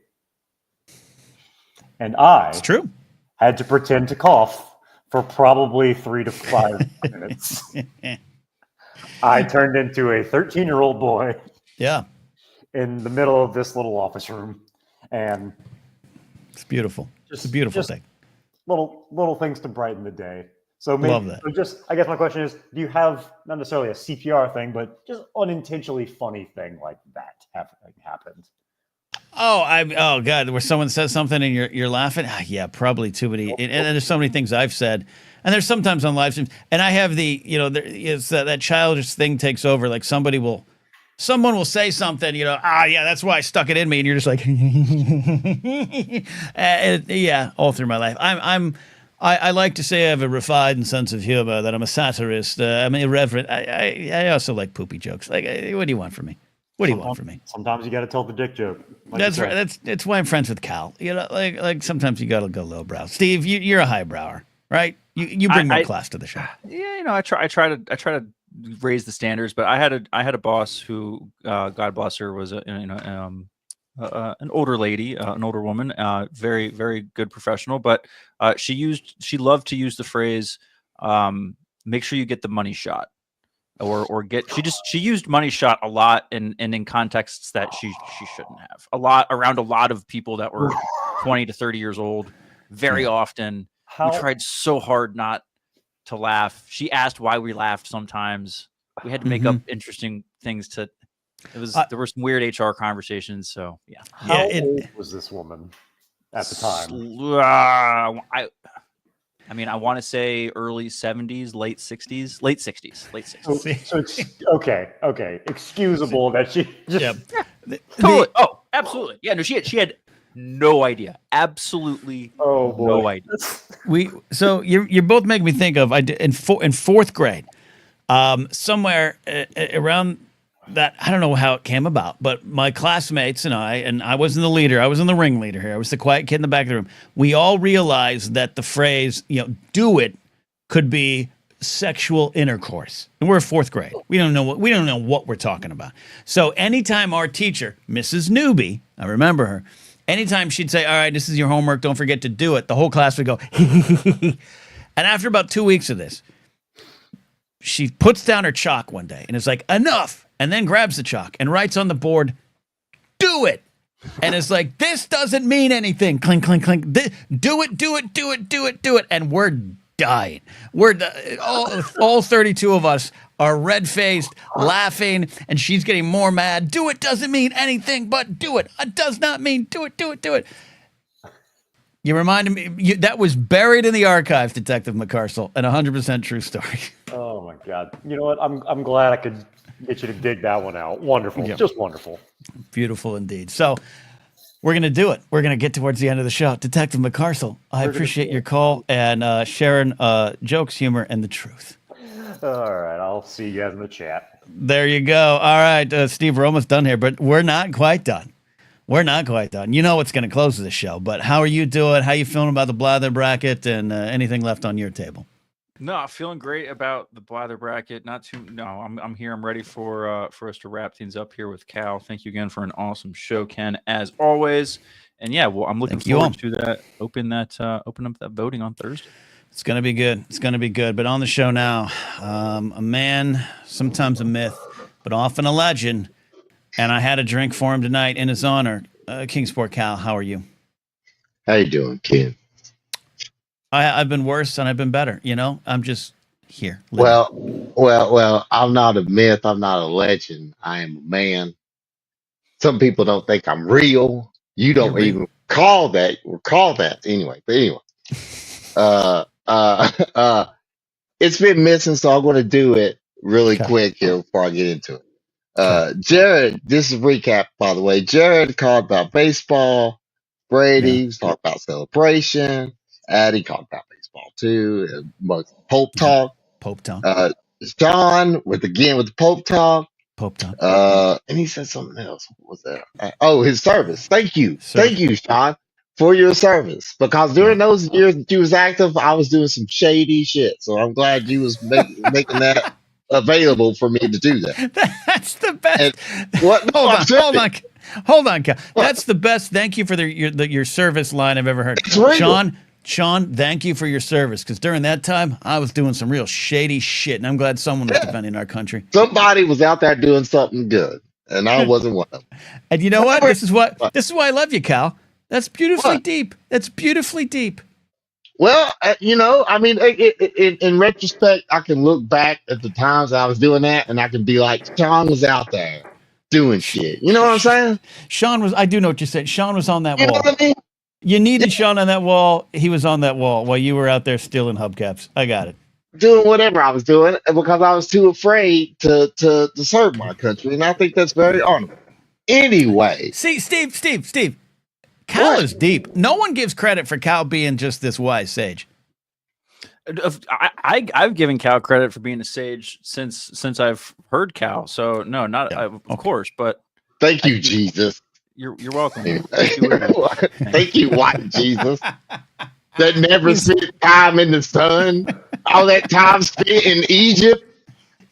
And it's true. Had to pretend to cough for probably 3 to 5 minutes. I turned into a 13-year-old boy. Yeah. In the middle of this little office room. And it's beautiful. It's a beautiful thing. Little things to brighten the day. So maybe, love that. So I guess my question is, do you have not necessarily a CPR thing, but just unintentionally funny thing like that happened? Oh God, where someone says something and you're laughing. Yeah, probably too many. And there's so many things I've said, and there's sometimes on live streams, and I have that childish thing takes over. Like someone will say something, yeah, that's why I stuck it in me, and you're just like, yeah, all through my life. I like to say I have a refined sense of humor, that I'm a satirist, I'm irreverent. I also like poopy jokes. Like, what do you want from me? What do you want from me? Sometimes you got to tell the dick joke. Like that's right. That's why I'm friends with Cal. Like sometimes you got to go lowbrow. Steve, you're a highbrower, right? You bring more class to the show. Yeah, I try to raise the standards, but I had a boss who, God bless her, was an older lady, an older woman, very, very good professional, but she loved to use the phrase, make sure you get the money shot, or she used money shot a lot and in contexts that she shouldn't have, around a lot of people that were 20 to 30 years old. Very often we tried so hard not to laugh. She asked why we laughed sometimes. We had to make up interesting things there were some weird HR conversations. So yeah. How old was this woman at the time? I mean, I want to say early 70s, late 60s, late 60s, late 60s. So it's okay, excusable that she just Totally. Oh, absolutely. Yeah, no, she had no idea. Absolutely no idea. So you're both making me think of in fourth grade, somewhere around that, I don't know how it came about, but my classmates and I wasn't the leader, I was in the ringleader here. I was the quiet kid in the back of the room. We all realized that the phrase, do it, could be sexual intercourse. And we're fourth grade. We don't know what we're talking about. So anytime our teacher, Mrs. Newby, I remember her, anytime she'd say, all right, this is your homework, don't forget to do it, the whole class would go, and after about 2 weeks of this, she puts down her chalk one day and is like, enough, and then grabs the chalk and writes on the board, do it. And it's like, this doesn't mean anything. Clink, clink, clink. Do it. And we're dying. All 32 of us are red-faced, laughing, and she's getting more mad. Do it doesn't mean anything, but do it. It does not mean do it. You reminded me, that was buried in the archives, Detective McCarcel, and 100% true story. Oh my God! You know what? I'm glad I could get you to dig that one out. Wonderful, just wonderful. Beautiful indeed. So we're gonna do it. We're gonna get towards the end of the show. Detective McCarcel, I appreciate your call and sharing jokes, humor, and the truth. All right, I'll see you guys in the chat. There you go. All right, Steve, we're almost done here, but we're not quite done. You know what's going to close the show, but how are you doing? How you feeling about the Blather bracket and anything left on your table? No, I'm feeling great about the Blather bracket. I'm here. I'm ready for us to wrap things up here with Cal. Thank you again for an awesome show, Ken, as always. And yeah, well, I'm looking forward to that. Open up that voting on Thursday. It's going to be good. But on the show now, a man, sometimes a myth, but often a legend. And I had a drink for him tonight in his honor. Kingsport Cal, how are you? How you doing, Ken? I've been worse and I've been better. I'm just here. Living. Well, I'm not a myth. I'm not a legend. I am a man. Some people don't think I'm real. You don't even call that anyway. But anyway, it's been missing, so I'm going to do it really quick here before I get into it. Jared, this is a recap, by the way. Jared talked about baseball. Brady was talking about celebration. Addie talked about baseball too. Pope talk. John with the Pope talk. And he said something else. What was that? His service. Thank you, Sean, for your service. Because during those years that you was active, I was doing some shady shit. So I'm glad you was making that available for me to do that. That's the best. Hold on, Cal. That's the best. Thank you for your service line I've ever heard. Sean, thank you for your service, because during that time I was doing some real shady shit, and I'm glad someone was defending our country. Somebody was out there doing something good, and I wasn't one of them. And you know what? This is why I love you, Cal. That's beautifully deep. That's beautifully deep. Well, I mean, in retrospect, I can look back at the times I was doing that, and I can be like, Sean was out there doing shit. You know what I'm saying? I do know what you said. Sean was on that wall. Know what I mean? You needed Sean on that wall. He was on that wall while you were out there stealing hubcaps. I got it. Doing whatever I was doing because I was too afraid to serve my country, and I think that's very honorable. Anyway. See, Steve. Cal is deep. No one gives credit for Cal being just this wise sage. I've given Cal credit for being a sage since I've heard Cal. So no, of course, but thank you, Jesus. You're welcome. Thank you, white Jesus. That never spent time in the sun. All that time spent in Egypt,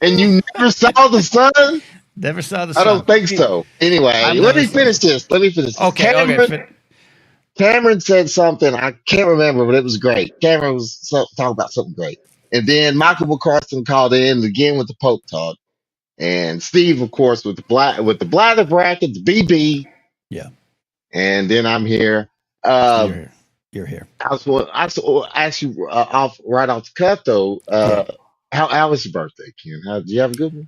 and you never saw the sun. Never saw the sun. I don't think so. Anyway, let me finish this. Okay. Cameron said something, I can't remember, but it was great. Cameron was talking about something great. And then Michael McCarthy called in again with the Pope talk. And Steve, of course, with the Blather bracket, the BB. Yeah. And then I'm here. You're here. I was ask you right off the cuff, though. How was your birthday, Ken? Did you have a good one?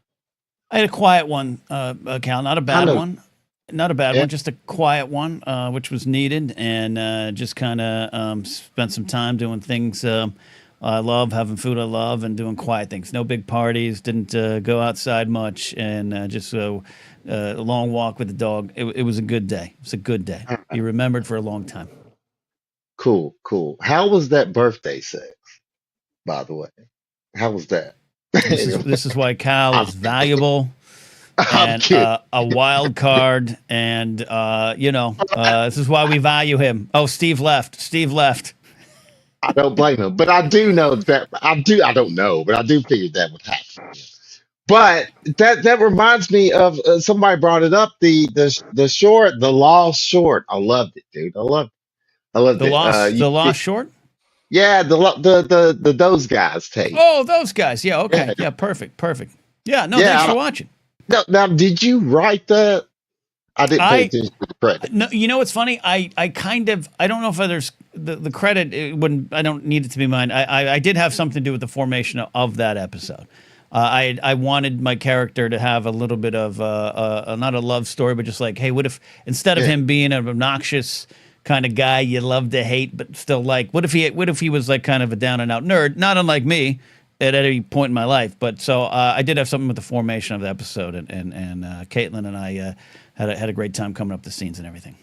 I had a quiet one, Cal, not a bad one. Not a bad Yeah. one, just a quiet one, which was needed, and just kind of spent some time doing things I love, having food I love, and doing quiet things. No big parties, didn't go outside much, and just a long walk with the dog. It was a good day. It was a good day. Be remembered for a long time. Cool, cool. How was that birthday sex, by the way? How was that? This is why Cal is valuable. I'm And kidding. a wild card, and this is why we value him. Oh, Steve left. Steve left. I don't blame him, but I do know that I don't know, but I do figure that would happen. But that reminds me of somebody brought it up the short, the lost short. I loved it, dude. I loved The it. lost short. Yeah, the those guys tape. Oh, those guys. Yeah. Okay. Yeah, Yeah. Perfect. Yeah. No. yeah. Thanks for watching. Now, did you write that? I didn't pay I attention to the credit. No. You know what's funny? I don't know if there's the credit. It wouldn't. I don't need it to be mine. I did have something to do with the formation of that episode. I wanted my character to have a little bit of not a love story, but just like, hey, what if instead of him being an obnoxious kind of guy you love to hate, but still like, what if he was like kind of a down and out nerd, not unlike me at any point in my life. But so I did have something with the formation of the episode, and Caitlin and I had a great time coming up the scenes and everything.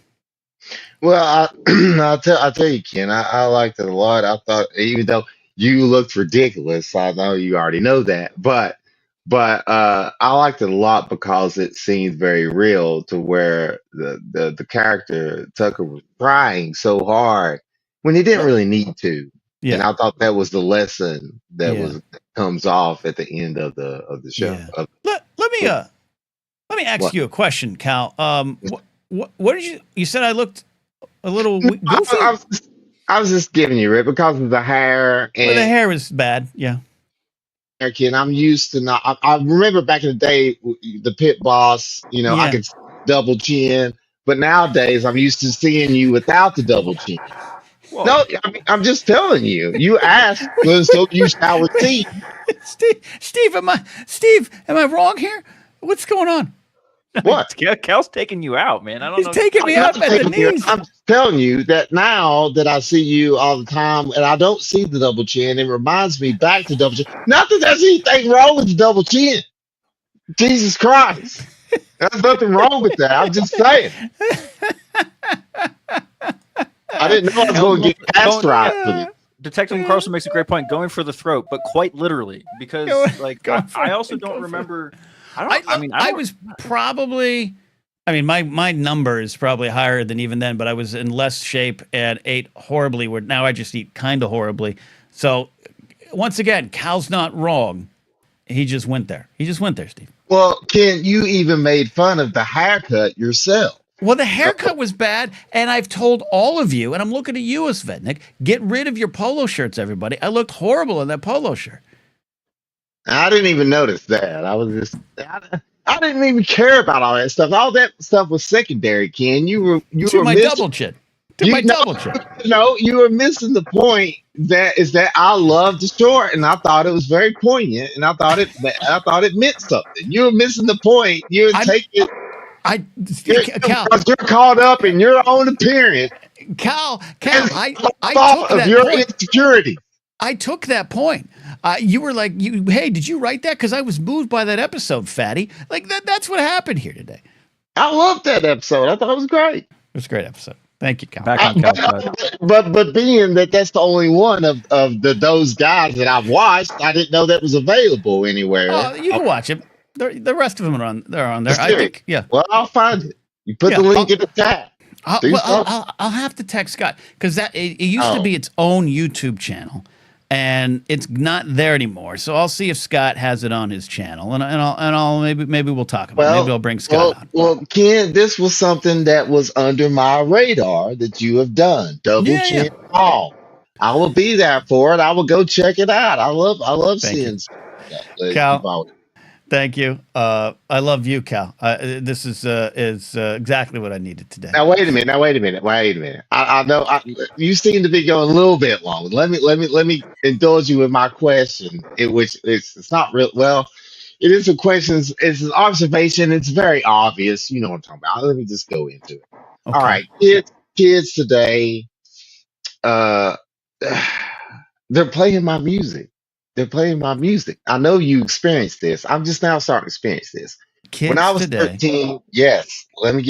Well, I'll tell you, Ken, I liked it a lot. I thought, even though you looked ridiculous, I know you already know that, but I liked it a lot because it seemed very real to where the character Tucker was trying so hard when he didn't really need to. And Yeah. I thought that was the lesson that Yeah. comes off at the end of the show. Yeah. Let me ask What? you a question, Cal. What did you said I looked a little No, goofy? I was just giving you it because of the hair Well, and the hair was bad. Yeah. Kid. I'm used to not. I remember back in the day, the pit boss. I Yeah. could double chin, but nowadays I'm used to seeing you without the double chin. Whoa. No, I'm just telling you. You asked, so you shall receive. Steve, am I wrong here? What's going on? What? Cal's taking you out, man. I don't He's know. taking me out at the knees. I'm telling you that now that I see you all the time and I don't see the double chin, it reminds me back to double chin. Not that there's anything wrong with the double chin. Jesus Christ. There's nothing wrong with that. I'm just saying. I didn't know I was going to get pasteurized for this. Detective Carlson makes a great point, going for the throat, but quite literally, because I also don't remember. I was probably. I mean, my number is probably higher than even then, but I was in less shape and ate horribly. Where now I just eat kind of horribly. So once again, Cal's not wrong. He just went there. Steve. Well, Ken, you even made fun of the haircut yourself. Well, the haircut was bad, and I've told all of you, and I'm looking at you, Svetnik, get rid of your polo shirts, everybody. I looked horrible in that polo shirt. I didn't even notice that. I didn't even care about all that stuff. All that stuff was secondary, Ken. You were my missing, double chin. To my double chin. No, you were missing the point. That I loved the short, and I thought it was very poignant, and I thought it meant something. You were missing the point. You're taking. Cal, because you're caught up in your own appearance. Cal, I thought took of that your point. insecurity. I took that point. You were like, hey, did you write that? Because I was moved by that episode, fatty. Like that's what happened here today. I loved that episode. I thought it was great. It was a great episode. Thank you, Cal. Back on Cal. But being that's the only one of those guys that I've watched, I didn't know that was available anywhere. Oh, you can watch it. The rest of them are on. They're on there. I think. Yeah. Well, I'll find it. You put the link in the chat. I'll have to text Scott because it used to be its own YouTube channel, and it's not there anymore. So I'll see if Scott has it on his channel, and I'll maybe we'll talk about it. Maybe I'll bring Scott on. Well, Ken, this was something that was under my radar that you have done. Double chin all. I will be there for it. I will go check it out. I love seeing Cal. Thank you. I love you, Cal. This is exactly what I needed today. Now wait a minute. I know you seem to be going a little bit long. Let me indulge you with my question, which it's not real. Well, It is a question. It's an observation. It's very obvious. You know what I'm talking about. Let me just go into it. All Okay. right, kids today, uh, they're playing my music. They're playing my music. I know you experienced this. I'm just now starting to experience this. When I Kids was today. 13, yes, let me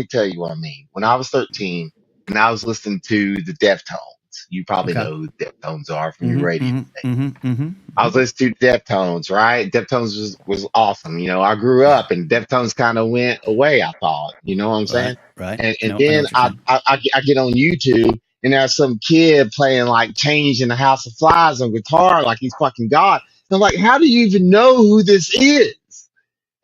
tell you what I mean. When I was 13 and I was listening to the Deftones, you probably Okay. know who the Deftones are from your radio. Mm-hmm. I was listening to Deftones, right? Deftones was awesome. You know, I grew up and Deftones kind of went away, I thought. You know what I'm saying? Right. And No, I know then what you're saying. I get on YouTube and there's some kid playing like Change in the House of Flies on guitar like he's fucking God. And I'm like, how do you even know who this is?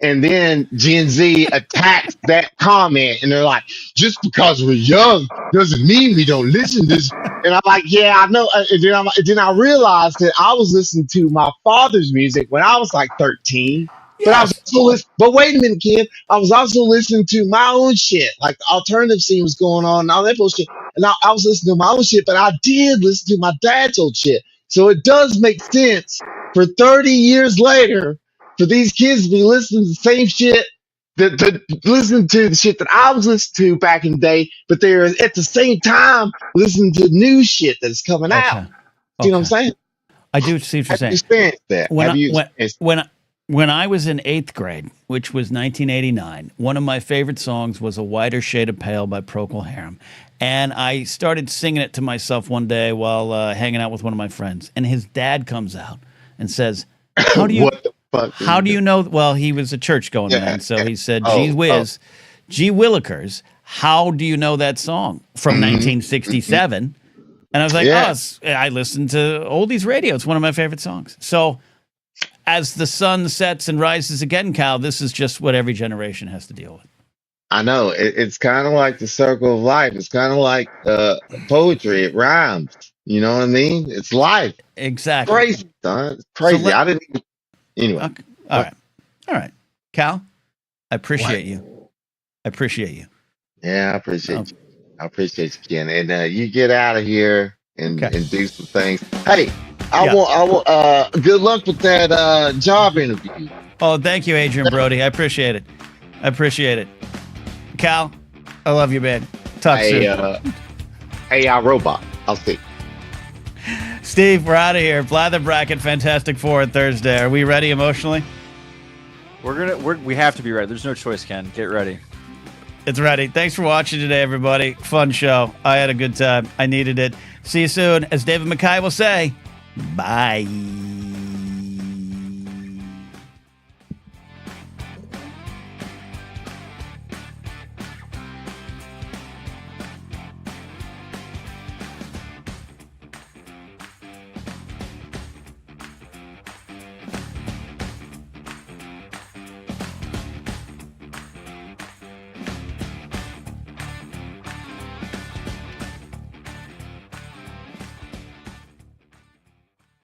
And then Gen Z attacks that comment and they're like, just because we're young doesn't mean we don't listen to this. And I'm like, yeah, I know. And then I realized that I was listening to my father's music when I was like 13. But I was Yes. also but wait a minute, kid. I was also listening to my own shit. Like the alternative scene was going on and all that bullshit. And I was listening to my own shit, but I did listen to my dad's old shit. So it does make sense for 30 years later for these kids to be listening to the same shit that listen to the shit that I was listening to back in the day, but they're at the same time listening to new shit that's coming out. Okay. Do you know what I'm saying? I do see what you're Have you saying. experienced that? When Have you I, experienced when I was in 8th grade, which was 1989, one of my favorite songs was "A Whiter Shade of Pale" by Procol Harum, and I started singing it to myself one day while hanging out with one of my friends, and his dad comes out and says, "How do you what the fuck? how do you know?" Well, he was a church going man, so he said, "Gee whiz, gee willikers, how do you know that song from 1967?" And I was like, Yeah. I listen to oldies radio. It's one of my favorite songs. So as the sun sets and rises again, Cal, this is just what every generation has to deal with. I know it's kind of like the circle of life. It's kind of like poetry. It rhymes. You know what I mean? It's life. Exactly. Crazy, son. It's crazy. I didn't even. Anyway. Okay. All right. Cal, I appreciate you. I appreciate you. Yeah, I appreciate you. I appreciate you, Ken. And you get out of here and do some things. Hey, I want good luck with that job interview. Oh, thank you, Adrian Brody. I appreciate it. Cal, I love you, man. Talk soon. AI robot. I'll see. Steve, we're out of here. Blather Bracket, Fantastic Four on Thursday. Are we ready emotionally? We have to be ready. There's no choice, Ken. Get ready. It's ready. Thanks for watching today, everybody. Fun show. I had a good time. I needed it. See you soon. As David Mackay will say, bye.